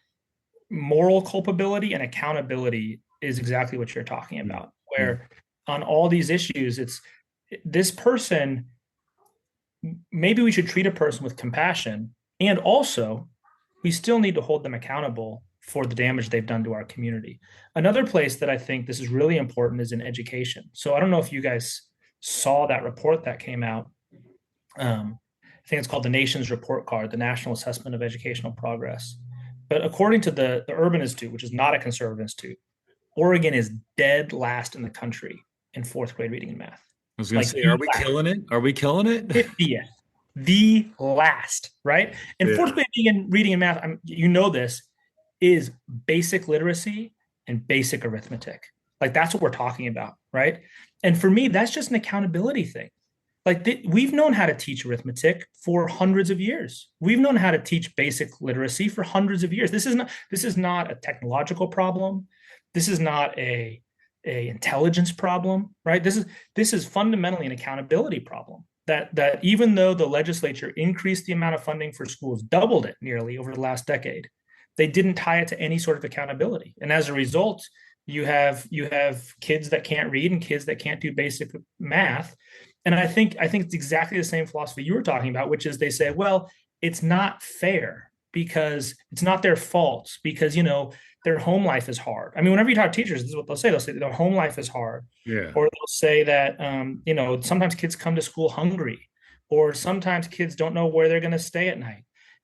moral culpability and accountability is exactly what you're talking about, where on all these issues, it's this person, maybe we should treat a person with compassion, and also we still need to hold them accountable for the damage they've done to our community. Another place that I think this is really important is in education. So I don't know if you guys saw that report that came out. I think it's called the Nation's Report Card, the National Assessment of Educational Progress. But according to the Urban Institute, which is not a conservative institute, Oregon is dead last in the country in fourth grade reading and math. I was going to say, are we killing it? Are we killing it? 50th, the last, right? And fourth grade reading and math, this is basic literacy and basic arithmetic. Like that's what we're talking about, right? And for me, that's just an accountability thing. Like we've known how to teach arithmetic for hundreds of years. We've known how to teach basic literacy for hundreds of years. This is not a technological problem. This is not a intelligence problem, right? This is fundamentally an accountability problem. That even though the legislature increased the amount of funding for schools, doubled it nearly over the last decade, they didn't tie it to any sort of accountability. And as a result, you have kids that can't read and kids that can't do basic math. And I think it's exactly the same philosophy you were talking about, which is they say, well, it's not fair because it's not their fault because, their home life is hard. I mean, whenever you talk to teachers, this is what they'll say. They'll say their home life is hard. Yeah. Or they'll say that, sometimes kids come to school hungry, or sometimes kids don't know where they're going to stay at night.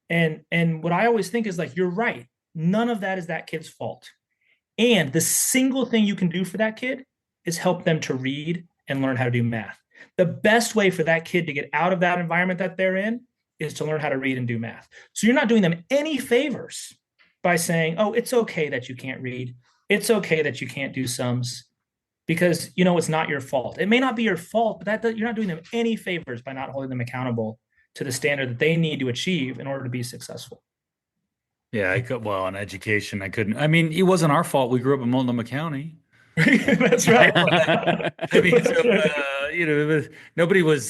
And what I always think is like, you're right. None of that is that kid's fault. And the single thing you can do for that kid is help them to read and learn how to do math. The best way for that kid to get out of that environment that they're in is to learn how to read and do math. So you're not doing them any favors by saying, oh, it's okay that you can't read. It's okay that you can't do sums because, it's not your fault. It may not be your fault, but you're not doing them any favors by not holding them accountable to the standard that they need to achieve in order to be successful. Yeah, in education, I couldn't. I mean, it wasn't our fault. We grew up in Multnomah County. That's right. I mean, nobody, we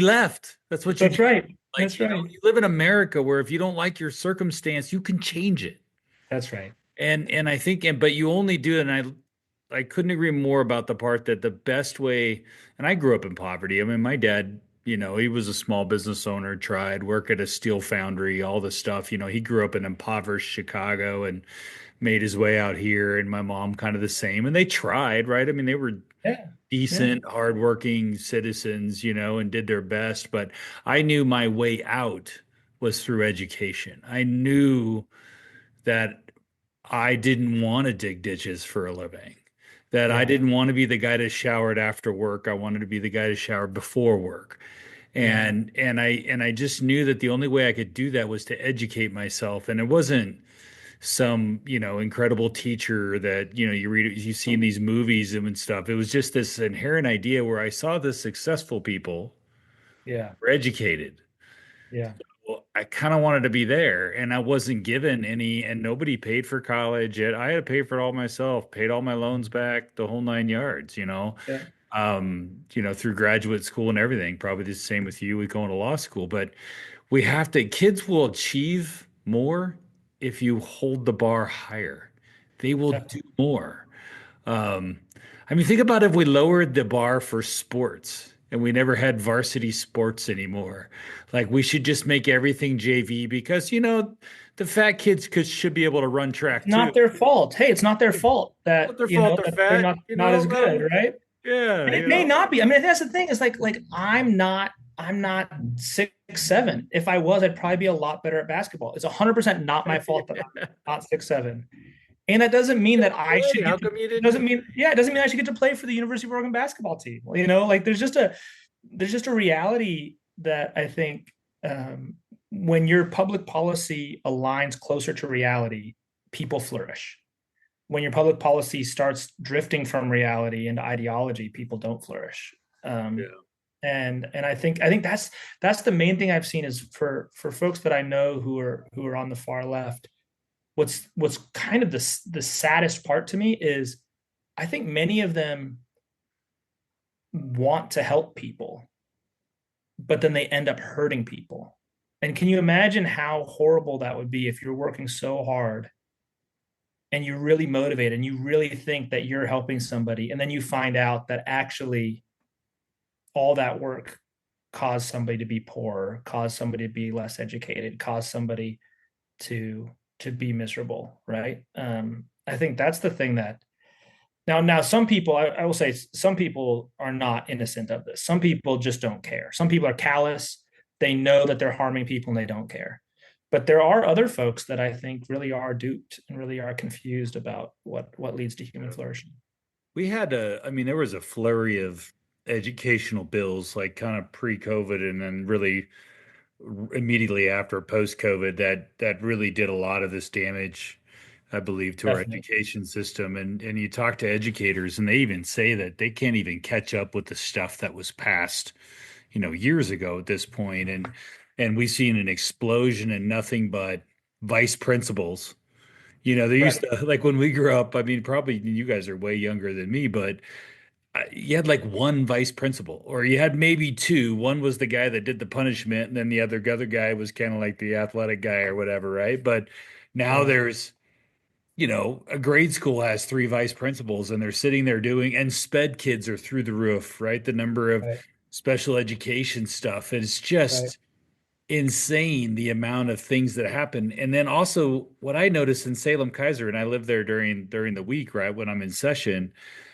left. That's what you That's right. Like, That's right. You live in America where if you don't like your circumstance, you can change it. That's right. And I think, but you only do it. And I couldn't agree more about the part that the best way, and I grew up in poverty. I mean, my dad, he was a small business owner, tried work at a steel foundry, all the stuff, he grew up in impoverished Chicago and made his way out here. And my mom kind of the same, and they tried, right? I mean, they were decent, hardworking citizens, and did their best. But I knew my way out was through education. I knew that I didn't want to dig ditches for a living, that I didn't want to be the guy that showered after work. I wanted to be the guy that showered before work. And I just knew that the only way I could do that was to educate myself. And it wasn't some, incredible teacher that, you see in these movies and stuff. It was just this inherent idea where I saw the successful people Yeah. were educated. Yeah. Well, I kind of wanted to be there, and I wasn't given any, and nobody paid for college yet. I had to pay for it all myself, paid all my loans back, the whole 9 yards, Yeah. through graduate school and everything. Probably the same with you with going to law school, but kids will achieve more if you hold the bar higher. They will do Definitely. more. Think about if we lowered the bar for sports and we never had varsity sports anymore. Like we should just make everything JV because, the fat kids should be able to run track too. Not their fault. Hey, it's not their fault Not their fault they're that they're fat, not as let good, 'em- right? yeah, And it may not be. I mean, that's the thing. Is like I'm not 6'7". If I was, I'd probably be a lot better at basketball. It's 100% not my fault that I'm not 6'7". And that doesn't mean that I should How get to, come you didn't? it doesn't mean I should get to play for the University of Oregon basketball team. Like there's just a reality that I think when your public policy aligns closer to reality, people flourish. When your public policy starts drifting from reality into ideology, people don't flourish. Yeah. And I think that's the main thing I've seen is for folks that I know who are on the far left. What's kind of the saddest part to me is I think many of them want to help people, but then they end up hurting people. And can you imagine how horrible that would be if you're working so hard and you're really motivated and you really think that you're helping somebody, and then you find out that actually all that work caused somebody to be poorer, caused somebody to be less educated, caused somebody to be miserable, right? I think that's the thing that now some people, I will say some people are not innocent of this. Some people just don't care. Some people are callous. They know that they're harming people and they don't care. But there are other folks that I think really are duped and really are confused about what leads to human flourishing. There was a flurry of educational bills like kind of pre-COVID and then really immediately after post-COVID that really did a lot of this damage, I believe, to our Definitely. education system. And you talk to educators and they even say that they can't even catch up with the stuff that was passed, years ago at this point. And we've seen an explosion in nothing but vice principals. They used to, like when we grew up, probably you guys are way younger than me, but you had like one vice principal, or you had maybe two. One was the guy that did the punishment, and then the other guy was kind of like the athletic guy or whatever, right? But now there's, a grade school has three vice principals, and they're sitting there and sped kids are through the roof, right? The number of special education stuff is just insane, the amount of things that happen. And then also what I noticed in Salem Kaiser, and I live there during the week, right, when I'm in session,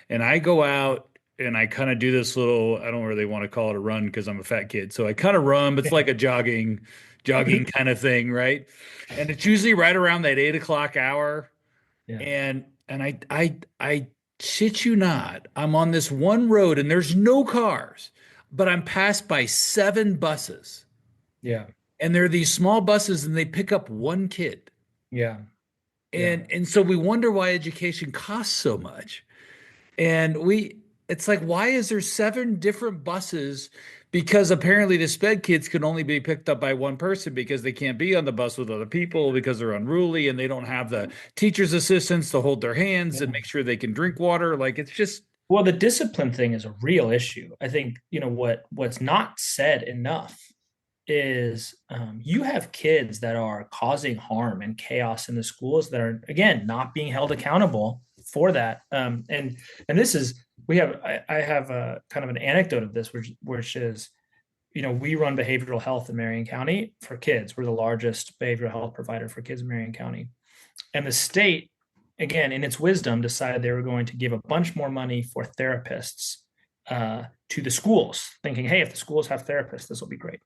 and I go out and I kind of do this little, I don't really want to call it a run because I'm a fat kid. So I kind of run, but it's like a jogging kind of thing, right? And it's usually right around that 8 o'clock hour. Yeah. And I shit you not, I'm on this one road and there's no cars, but I'm passed by 7 buses. Yeah. And they're these small buses and they pick up one kid. Yeah. And so we wonder why education costs so much. And it's like, why is there 7 different buses? Because apparently the sped kids can only be picked up by one person because they can't be on the bus with other people because they're unruly and they don't have the teacher's assistants to hold their hands and make sure they can drink water. Like it's just. Well, the discipline thing is a real issue. I think, what's not said enough is you have kids that are causing harm and chaos in the schools that are, again, not being held accountable for that. And this is, I have a kind of an anecdote of this, which is, we run behavioral health in Marion County for kids. We're the largest behavioral health provider for kids in Marion County. And the state, again, in its wisdom, decided they were going to give a bunch more money for therapists to the schools, thinking, hey, if the schools have therapists, this will be great.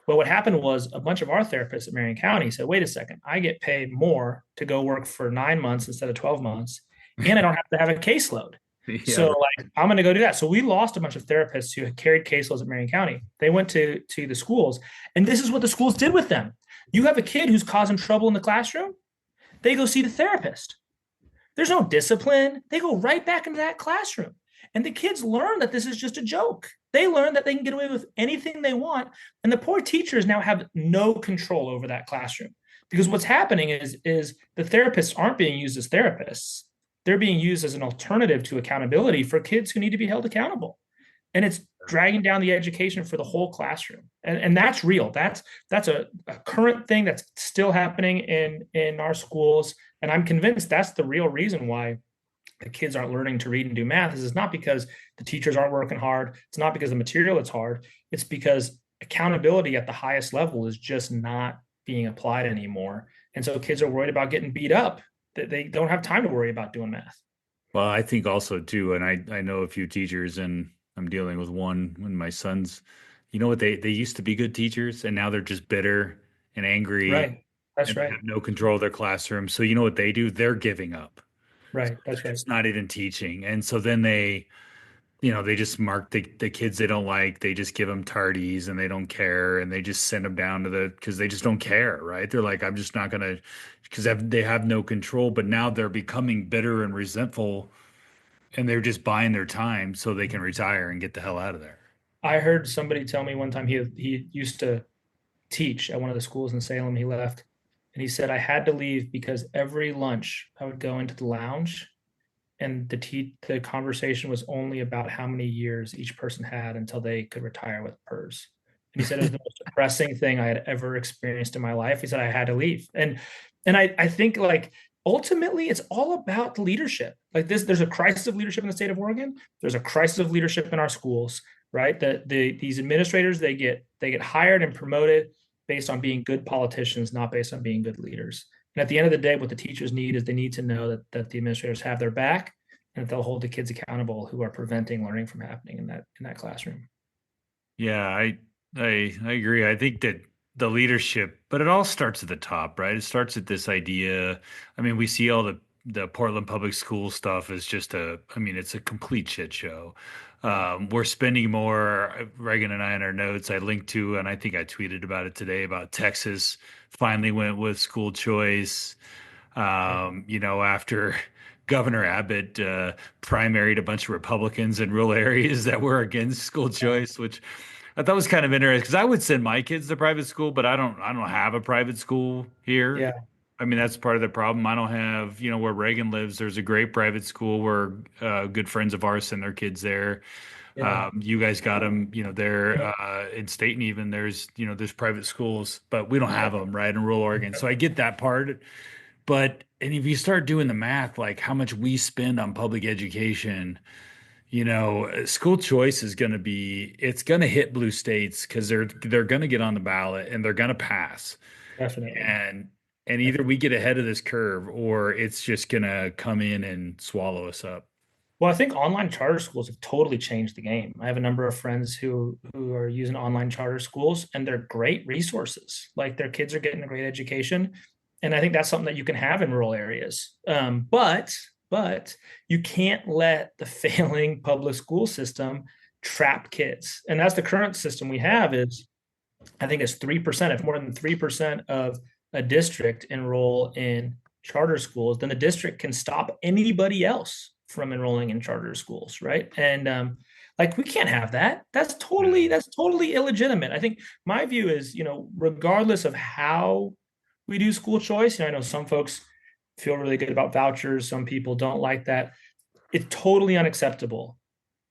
Well, what happened was a bunch of our therapists at Marion County said, wait a second, I get paid more to go work for 9 months instead of 12 months, and I don't have to have a caseload. Yeah. So I'm going to go do that. So we lost a bunch of therapists who had carried caseloads at Marion County. They went to the schools, and this is what the schools did with them. You have a kid who's causing trouble in the classroom. they go see the therapist. There's no discipline. They go right back into that classroom. And the kids learn that this is just a joke. They learn that they can get away with anything they want. And the poor teachers now have no control over that classroom. Because what's happening is the therapists aren't being used as therapists. They're being used as an alternative to accountability for kids who need to be held accountable. And it's dragging down the education for the whole classroom. And that's real. That's a current thing that's still happening in our schools. And I'm convinced that's the real reason why the kids aren't learning to read and do math. Is it's not because the teachers aren't working hard. It's not because the material is hard. It's because accountability at the highest level is just not being applied anymore. And so kids are worried about getting beat up. They don't have time to worry about doing math. Well, I think also too, and I know a few teachers, and I'm dealing with one when my sons, you know what, they used to be good teachers and now they're just bitter and angry. Right. That's and right. They have no control of their classroom. So you know what they do? They're giving up. Right. That's right. It's not even teaching. And so then they, they just mark the kids they don't like. They just give them tardies and they don't care. And they just send them down to because they just don't care, right? They're like, I'm just not going to, because they have no control. But now they're becoming bitter and resentful, and they're just buying their time so they can retire and get the hell out of there. I heard somebody tell me one time he used to teach at one of the schools in Salem. He left, and he said, I had to leave because every lunch I would go into the lounge, and the conversation was only about how many years each person had until they could retire with PERS. And he said it was the most depressing thing I had ever experienced in my life. He said I had to leave, and I think, like, ultimately it's all about the leadership. Like this, there's a crisis of leadership in the state of Oregon. There's a crisis of leadership in our schools, right? These administrators, they get hired and promoted based on being good politicians, not based on being good leaders. And at the end of the day, what the teachers need is they need to know that the administrators have their back and that they'll hold the kids accountable who are preventing learning from happening in that classroom. Yeah, I agree. I think that the leadership, but it all starts at the top, right? It starts at this idea. I mean, we see all the Portland public school stuff is just it's a complete shit show. We're spending more. Reagan and I in our notes, I linked to, and I think I tweeted about it today, about Texas finally went with school choice. After Governor Abbott primaried a bunch of Republicans in rural areas that were against school choice, which I thought was kind of interesting, because I would send my kids to private school, but I don't have a private school here. Yeah. I mean, that's part of the problem. I don't have, where Reagan lives, there's a great private school where good friends of ours send their kids there. Yeah. You guys got them, there in Staten even, there's private schools, but we don't have them, right, in rural Oregon. So I get that part. But, and if you start doing the math, like how much we spend on public education, school choice is it's going to hit blue states because they're going to get on the ballot and they're going to pass. Definitely. And either we get ahead of this curve or it's just going to come in and swallow us up. Well, I think online charter schools have totally changed the game. I have a number of friends who are using online charter schools, and they're great resources. Like, their kids are getting a great education. And I think that's something that you can have in rural areas. But you can't let the failing public school system trap kids. And that's the current system we have. Is, I think it's 3%. If more than 3% of a district enroll in charter schools, then the district can stop anybody else from enrolling in charter schools, right? And we can't have that. That's totally illegitimate. I think my view is, regardless of how we do school choice, I know some folks feel really good about vouchers. Some people don't like that. It's totally unacceptable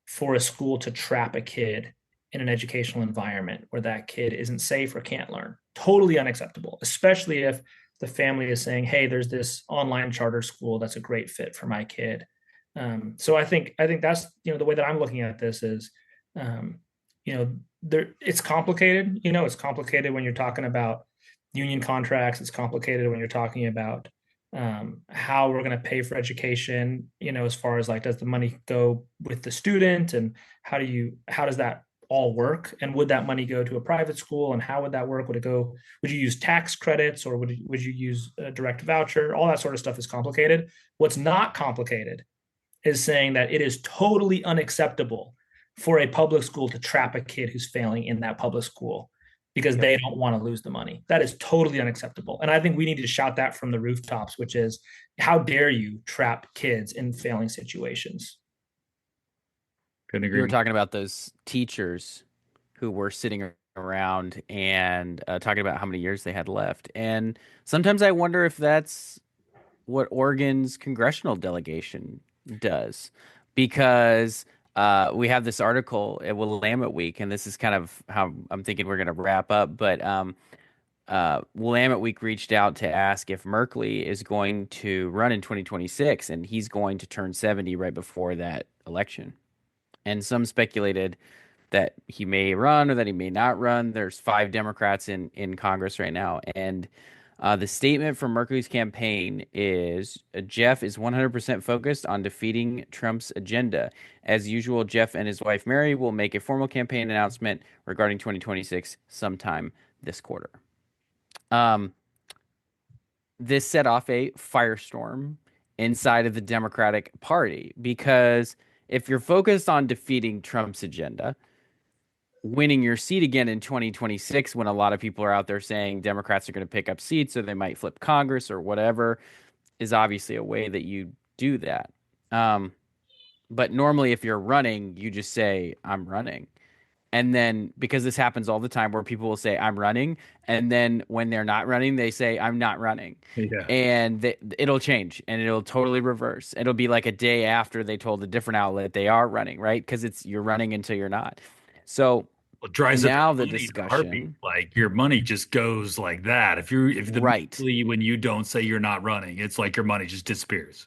for a school to trap a kid in an educational environment where that kid isn't safe or can't learn. Totally unacceptable, especially if the family is saying, hey, there's this online charter school that's a great fit for my kid. So I think that's, the way that I'm looking at this is, it's complicated. It's complicated when you're talking about union contracts. It's complicated when you're talking about how we're going to pay for education, as far as, like, does the money go with the student, and how does that all work? And would that money go to a private school, and how would that work? Would you use tax credits, or would you use a direct voucher? All that sort of stuff is complicated. What's not complicated is saying that it is totally unacceptable for a public school to trap a kid who's failing in that public school. because Yep. they don't want to lose the money. That is totally unacceptable. And I think we need to shout that from the rooftops, which is, how dare you trap kids in failing situations? Couldn't You agree were more. talking about those teachers who were sitting around and talking about how many years they had left. And sometimes I wonder if that's what Oregon's congressional delegation does, because we have this article at Willamette Week, and this is kind of how I'm thinking we're going to wrap up. But Willamette Week reached out to ask if Merkley is going to run in 2026, and he's going to turn 70 right before that election. And some speculated that he may run or that he may not run. There's five Democrats in Congress right now, and the statement from Merkley's campaign is Jeff is 100% focused on defeating Trump's agenda. As usual, Jeff and his wife Mary will make a formal campaign announcement regarding 2026 sometime this quarter. Um, this set off a firestorm inside of the Democratic Party because if you're focused on defeating Trump's agenda, winning your seat again in 2026, when a lot of people are out there saying Democrats are going to pick up seats or they might flip Congress or whatever, is obviously a way that you do that. Um, but normally, if you're running, you just say, I'm running. And then because this happens all the time where people will say, I'm running. And then when they're not running, they say, I'm not running. Yeah. And it'll change and it'll totally reverse. It'll be like a day after they told a different outlet they are running, right? Because it's you're running until you're not. So Well, it dries up now your the money in a heartbeat. discussion, Like your money just goes like that. If right? immediately when you don't say you're not running, it's like your money just disappears.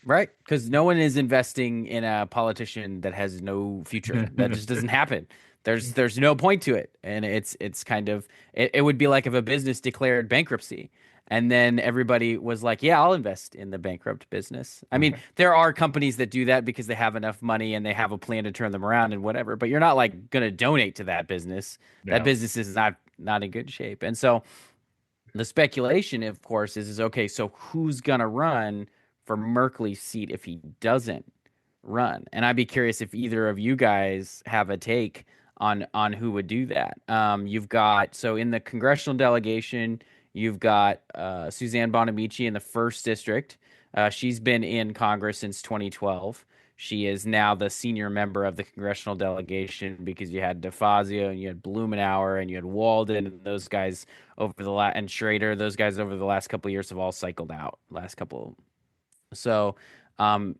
Right? Because no one is investing in a politician that has no future. That just doesn't happen. There's no point to it, and it's kind of it would be like if a business declared bankruptcy, and then everybody was like, "Yeah, I'll invest in the bankrupt business." I mean, there are companies that do that because they have enough money and they have a plan to turn them around and whatever. But you're not like going to donate to that business. That Yeah. business is not in good shape, and so the speculation, of course, is okay, so who's gonna run for Merkley's seat if he doesn't run? And I'd be curious if either of you guys have a take on who would do that. You've got so in the congressional delegation, you've got Suzanne Bonamici in the first district. She's been in Congress since 2012. She is now the senior member of the congressional delegation because you had DeFazio and you had Blumenauer and you had Walden and those guys and Schrader, those guys over the last couple of years have all cycled out. Last couple, so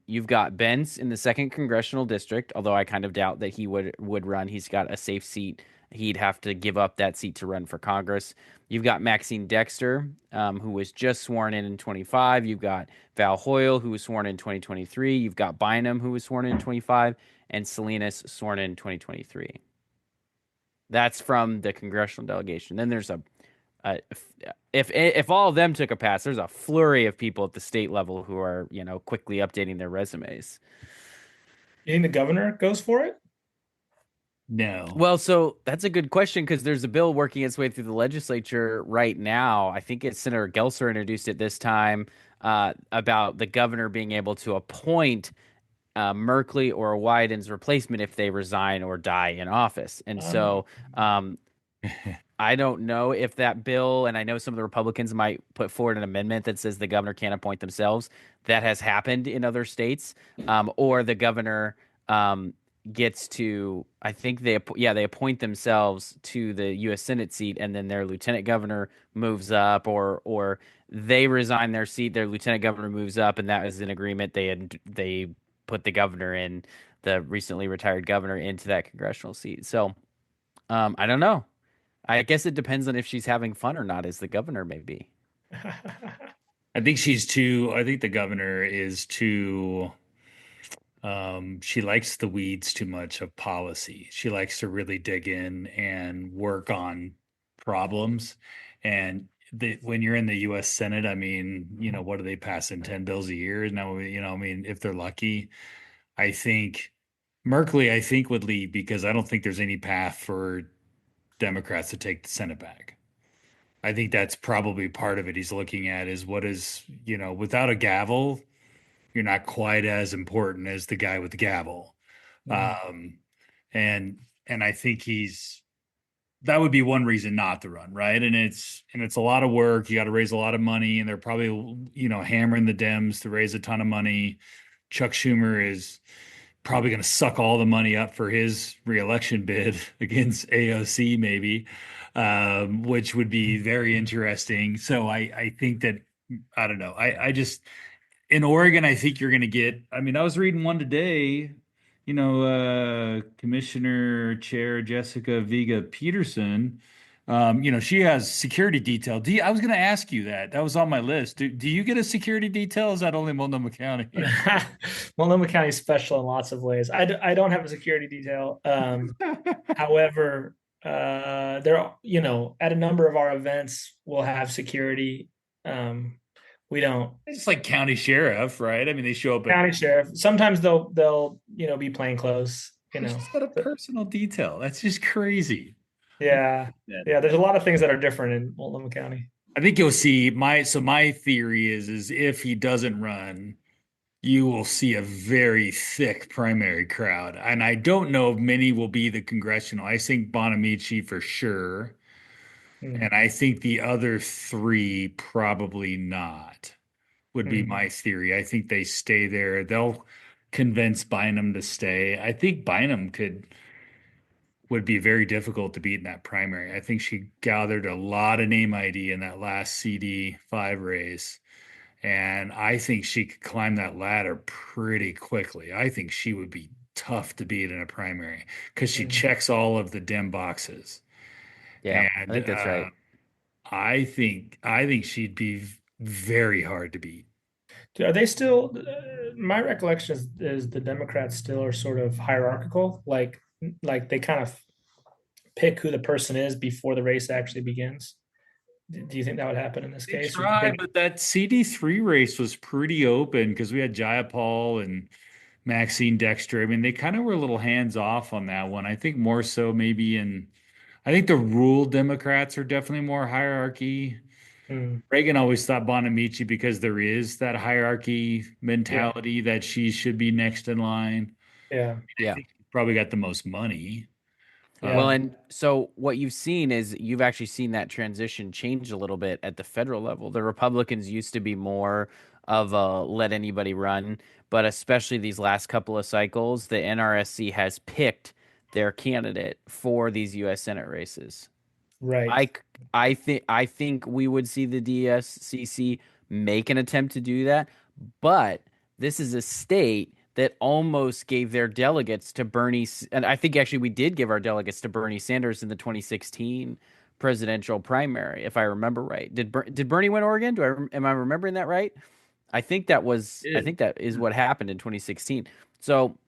you've got Benz in the second congressional district, although I kind of doubt that he would run. He's got a safe seat. He'd have to give up that seat to run for Congress. You've got Maxine Dexter, who was just sworn in 25. You've got Val Hoyle, who was sworn in 2023. You've got Bynum, who was sworn in 25, and Salinas sworn in 2023. That's from the congressional delegation. Then there's uh, if all of them took a pass, there's a flurry of people at the state level who are, quickly updating their resumes. You think the governor goes for it? No. Well, so that's a good question because there's a bill working its way through the legislature right now. I think it's Senator Gelser introduced it this time about the governor being able to appoint Merkley or Wyden's replacement if they resign or die in office. And Uh, so I don't know if that bill, and I know some of the Republicans might put forward an amendment that says the governor can't appoint themselves. That has happened in other states, or the governor gets to. I think they appoint themselves to the U.S. Senate seat, and then their lieutenant governor moves up, or they resign their seat, their lieutenant governor moves up, and that was an agreement they put the governor in, the recently retired governor, into that congressional seat. So I don't know. I guess it depends on if she's having fun or not, as the governor may be. I think I think the governor is too she likes the weeds too much of policy. She likes to really dig in and work on problems. And when you're in the US Senate, I mean, what are they passing 10 bills a year? Now, I mean, if they're lucky, I think Merkley, I think would lead because I don't think there's any path for Democrats to take the Senate back. I think that's probably part of it. He's looking at is what is, without a gavel, you're not quite as important as the guy with the gavel. Mhm. And I think that would be one reason not to run, right? And it's a lot of work. You got to raise a lot of money, and they're probably, hammering the Dems to raise a ton of money. Chuck Schumer is probably going to suck all the money up for his reelection bid against AOC, maybe, which would be very interesting. So I think that I don't know. I just in Oregon, I think you're going to get. I mean, I was reading one today. Commissioner Chair Jessica Vega Peterson. She has security detail. I was going to ask you that. That was on my list. Do you get a security detail? Or is that only Multnomah County? Multnomah County is special in lots of ways. I don't have a security detail. However, at a number of our events, we'll have security. We don't. It's like county sheriff, right? I mean, they show up at County sheriff. Sometimes they'll be plainclothes. just got a personal detail. That's just crazy. Yeah. There's a lot of things that are different in Multnomah County. I think you'll see my theory is if he doesn't run, you will see a very thick primary crowd. And I don't know if many will be the congressional. I think Bonamici for sure. And I think the other three probably not, would be my theory. I think they stay there. They'll convince Bynum to stay. I think Bynum would be very difficult to beat in that primary. I think she gathered a lot of name ID in that last CD5 race. And I think she could climb that ladder pretty quickly. I think she would be tough to beat in a primary because she checks all of the Dem boxes. Yeah, And I think that's right. I think she'd be very hard to beat. Are they still? My recollection is the Democrats still are sort of hierarchical, like they kind of pick who the person is before the race actually begins. Do you think that would happen in this case? But that CD3 race was pretty open because we had Jayapal and Maxine Dexter. I mean, they kind of were a little hands off on that one. I think more so maybe I think the rural Democrats are definitely more hierarchy. Reagan always thought Bonamici because there is that hierarchy mentality that she should be next in line. Yeah. I think she's probably got the most money. Well, and so what you've seen is you've actually seen that transition change a little bit at the federal level. The Republicans used to be more of a let anybody run, but especially these last couple of cycles, the NRSC has picked their candidate for these U.S. Senate races. Right. I think we would see the DSCC make an attempt to do that, but this is a state that almost gave their delegates to Bernie, and I think actually we did give our delegates to Bernie Sanders in the 2016 presidential primary, if I remember right. Did Bernie win Oregon? Am I remembering that right? I think that is what happened in 2016. So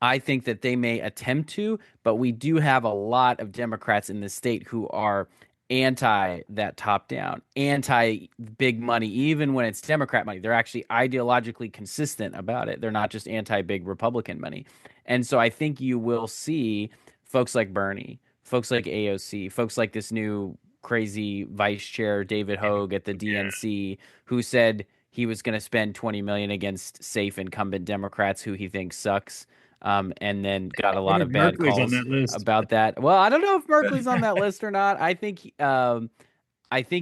I think that they may attempt to, but we do have a lot of Democrats in the state who are anti that top down, anti big money, even when it's Democrat money. They're actually ideologically consistent about it. They're not just anti big Republican money. And so I think you will see folks like Bernie, folks like AOC, folks like this new crazy vice chair, David Hogue at the DNC, who said he was going to spend 20 million against safe incumbent Democrats who he thinks sucks. And then got a lot of bad Merkley's calls on that list. about that. Well, I don't know if Merkley's on that list or not. I think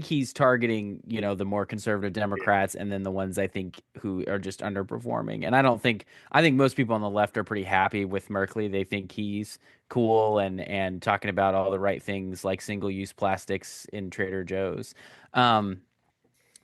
he's targeting, the more conservative Democrats and then the ones I think who are just underperforming. And I think most people on the left are pretty happy with Merkley. They think he's cool and talking about all the right things like single-use plastics in Trader Joe's.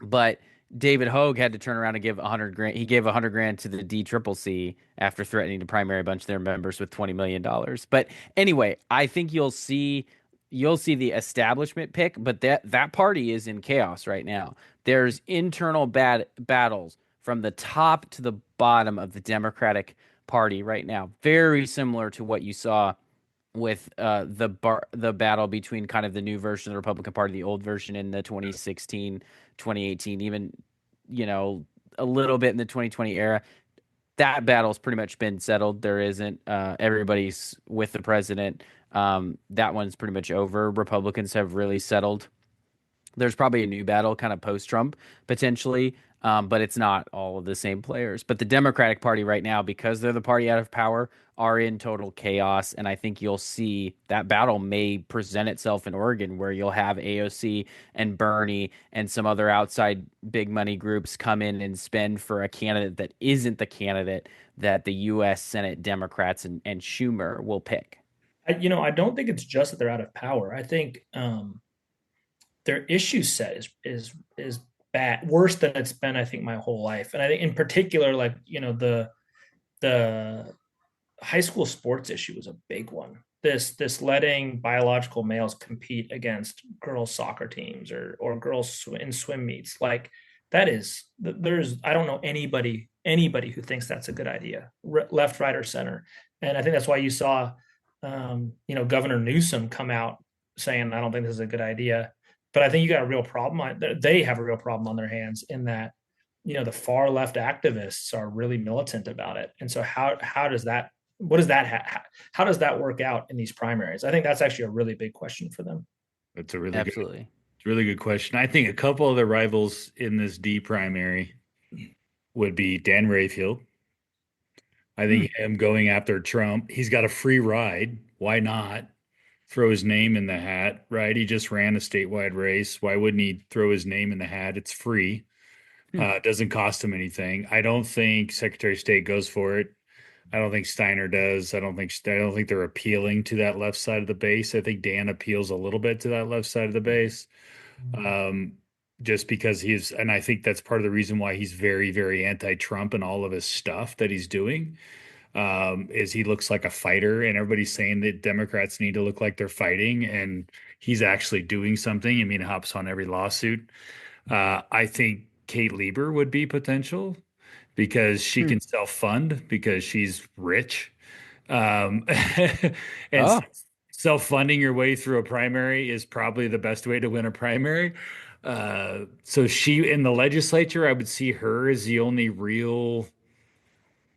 But David Hogue had to turn around and give $100,000. He gave $100,000 to the DCCC after threatening to primary a bunch of their members with $20 million. But anyway, I think you'll see the establishment pick, but that party is in chaos right now. There's internal battles from the top to the bottom of the Democratic Party right now, very similar to what you saw with the battle between kind of the new version of the Republican Party, the old version in the 2016, 2018, even, a little bit in the 2020 era. That battle's pretty much been settled. There isn't everybody's with the president. That one's pretty much over. Republicans have really settled. There's probably a new battle kind of post-Trump potentially. but it's not all of the same players. But the Democratic Party right now, because they're the party out of power, are in total chaos. And I think you'll see that battle may present itself in Oregon, where you'll have AOC and Bernie and some other outside big money groups come in and spend for a candidate that isn't the candidate that the U.S. Senate Democrats and Schumer will pick. I don't think it's just that they're out of power. I think their issue set is bad, worse than it's been, I think, my whole life. And I think in particular, like, the high school sports issue was a big one. This letting biological males compete against girls soccer teams or girls in swim meets, like that is there's I don't know anybody who thinks that's a good idea, left, right, or center. And I think that's why you saw Governor Newsom come out saying, I don't think this is a good idea. But I think you got a real problem. They have a real problem on their hands in that, the far left activists are really militant about it. And so how does that, what does that, how does that work out in these primaries? I think that's actually a really big question for them. That's a really Absolutely. really good question. I think a couple of the rivals in this D primary would be Dan Rayfield. I think him going after Trump, he's got a free ride. Why not throw his name in the hat, right? He just ran a statewide race. Why wouldn't he throw his name in the hat? It's free. It doesn't cost him anything. I don't think Secretary of State goes for it. I don't think Steiner does. I don't think they're appealing to that left side of the base. I think Dan appeals a little bit to that left side of the base. Just because and I think that's part of the reason why he's very, very anti-Trump and all of his stuff that he's doing, is he looks like a fighter, and everybody's saying that Democrats need to look like they're fighting, and he's actually doing something. I mean, he hops on every lawsuit. I think Kate Lieber would be potential because she can self-fund because she's rich. And Oh, self-funding your way through a primary is probably the best way to win a primary. So she in the legislature, I would see her as the only real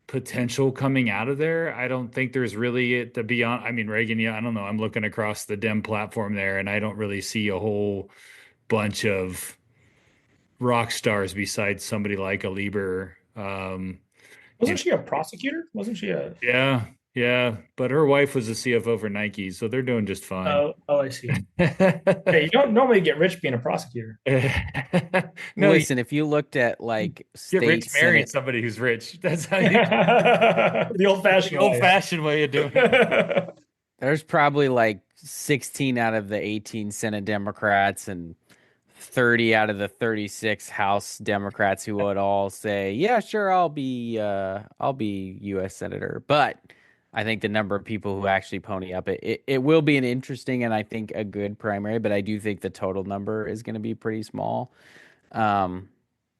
potential coming out of there. I don't think there's really to be on. I mean, Reagan, yeah, I don't know. I'm looking across the Dem platform there, and I don't really see a whole bunch of rock stars besides somebody like a Lieber. Wasn't she a prosecutor? Wasn't she a? Yeah, but her wife was a CFO for Nike, so they're doing just fine. Oh, I see. Hey, you don't normally get rich being a prosecutor. No, you listen, if you looked at like get state rich marrying Senate, somebody who's rich. That's how you The old-fashioned old-fashioned way of doing it. there's probably like 16 out of the 18 Senate Democrats and 30 out of the 36 House Democrats who would all say, "Yeah, sure, I'll be U.S. Senator." But I think the number of people who actually pony up it will be an interesting and I think a good primary, but I do think the total number is going to be pretty small. Um,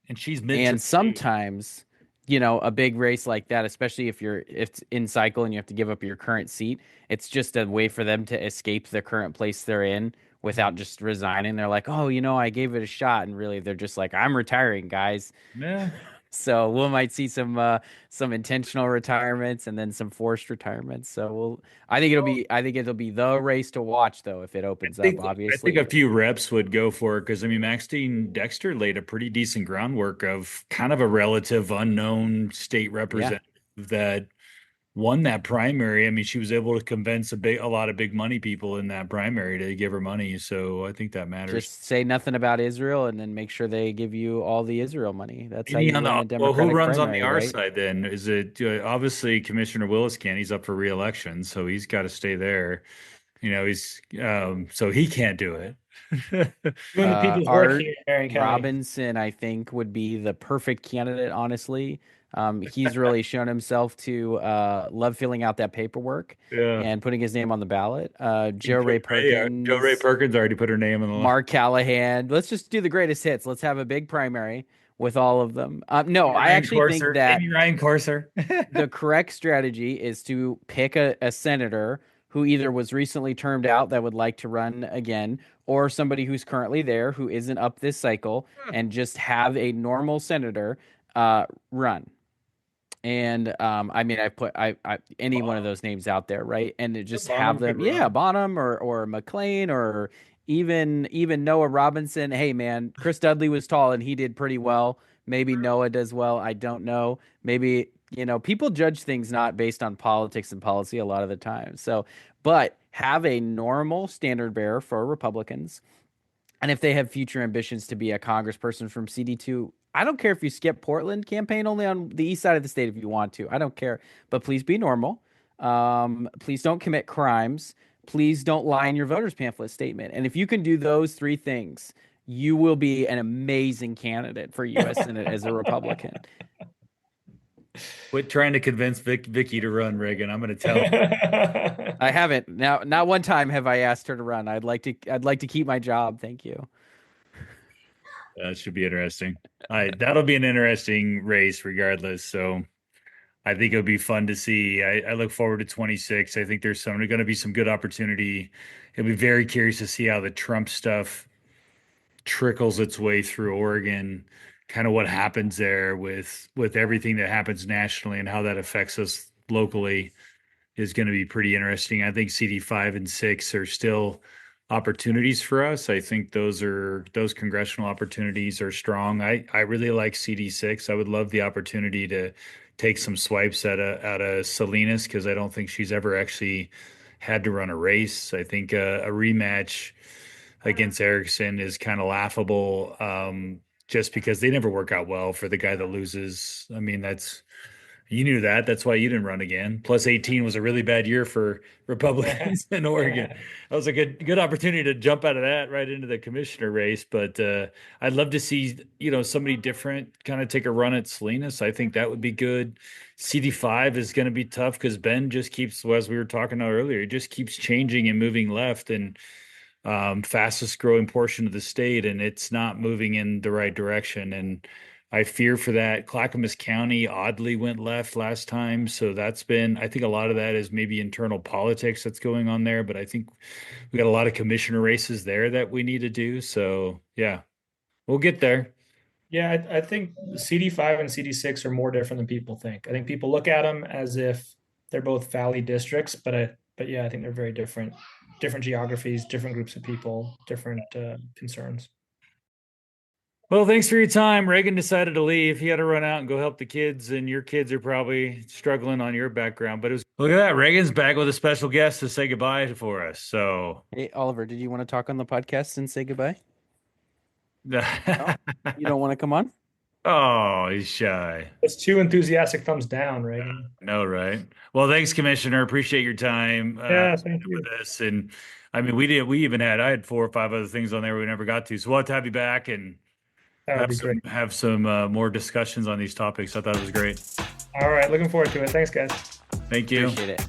And she's mid and to sometimes, a big race like that, especially if it's in cycle and you have to give up your current seat, it's just a way for them to escape the current place they're in without just resigning. They're like, oh, I gave it a shot, and really they're just like, I'm retiring, guys. yeah. So we might see some intentional retirements and then some forced retirements. So I think it'll be the race to watch though if it opens up. I Obviously, think a few reps would go for it because I mean Maxine Dexter laid a pretty decent groundwork of kind of a relative unknown state representative that won that primary. I mean, she was able to convince a lot of big money people in that primary to give her money. So I think that matters. just say nothing about Israel and then make sure they give you all the Israel money. That's how you win a Well, Democratic who runs on the primary, R right? side then? Is it obviously Commissioner Willis can? He's up for re-election, so he's got to stay there. He's so he can't do it. Doing the people's work Art here in Marion County. Robinson, I think, would be the perfect candidate, honestly. He's really shown himself to love filling out that paperwork Yeah. and putting his name on the ballot. Joe Ray Perkins, Joe Ray Perkins already put her name on the line. Mark Callahan. Let's just do the greatest hits. Let's have a big primary with all of them. No, I actually think that Amy Ryan Corser. the correct strategy is to pick a senator who either was recently termed out that would like to run again, or somebody who's currently there who isn't up this cycle, and just have a normal senator run. And I mean, I any one of those names out there, right? And to just have them, yeah, Bonham or McLean or even Noah Robinson. Hey, man, Chris Dudley was tall and he did pretty well. Maybe Noah does well. I don't know. Maybe, people judge things not based on politics and policy a lot of the time. So, but have a normal standard bearer for Republicans. And if they have future ambitions to be a congressperson from CD2, I don't care if you skip Portland, campaign only on the east side of the state if you want to. I don't care. But please be normal. Please don't commit crimes. Please don't lie in your voters pamphlet statement. And if you can do those three things, you will be an amazing candidate for U.S. Senate as a Republican. Quit trying to convince Vicky to run, Reagan. I'm going to tell her. I haven't. Now, not one time have I asked her to run. I'd like to keep my job. Thank you. That should be interesting. That'll be an interesting race regardless. So I think it'll be fun to see. I look forward to 26. I think there's going to be some good opportunity. It'll be very curious to see how the Trump stuff trickles its way through Oregon, kind of what happens there with everything that happens nationally and how that affects us locally is going to be pretty interesting. I think CD5 and 6 are still opportunities for us. I think those congressional opportunities are strong. I really like CD6. I would love the opportunity to take some swipes out of Salinas, because I don't think she's ever actually had to run a race. I think a rematch against Erickson is kind of laughable, just because they never work out well for the guy that loses. I mean, you knew that. That's why you didn't run again. Plus 18 was a really bad year for Republicans in Oregon. That was a good opportunity to jump out of that right into the commissioner race. But I'd love to see, somebody different kind of take a run at Salinas. I think that would be good. CD5 is going to be tough because Ben just keeps, as we were talking about earlier, he just keeps changing and moving left, and fastest growing portion of the state, and it's not moving in the right direction. And I fear for that. Clackamas County oddly went left last time. So I think a lot of that is maybe internal politics that's going on there, but I think we got a lot of commissioner races there that we need to do. So yeah, we'll get there. Yeah, I think CD5 and CD6 are more different than people think. I think people look at them as if they're both valley districts, but yeah, I think they're very different geographies, different groups of people, different concerns. Well, thanks for your time. Reagan decided to leave. He had to run out and go help the kids, and your kids are probably struggling on your background. But look at that. Reagan's back with a special guest to say goodbye for us. So, hey, Oliver, did you want to talk on the podcast and say goodbye? No? You don't want to come on? Oh, he's shy. It's 2 enthusiastic thumbs down, Reagan. No, right. Well, thanks, Commissioner. Appreciate your time. Yeah, thank you. With us. And I mean, I had 4 or 5 other things on there we never got to. So we'll have to have you back and have some more discussions on these topics. I thought it was great. All right. Looking forward to it. Thanks, guys. Thank you. Appreciate it.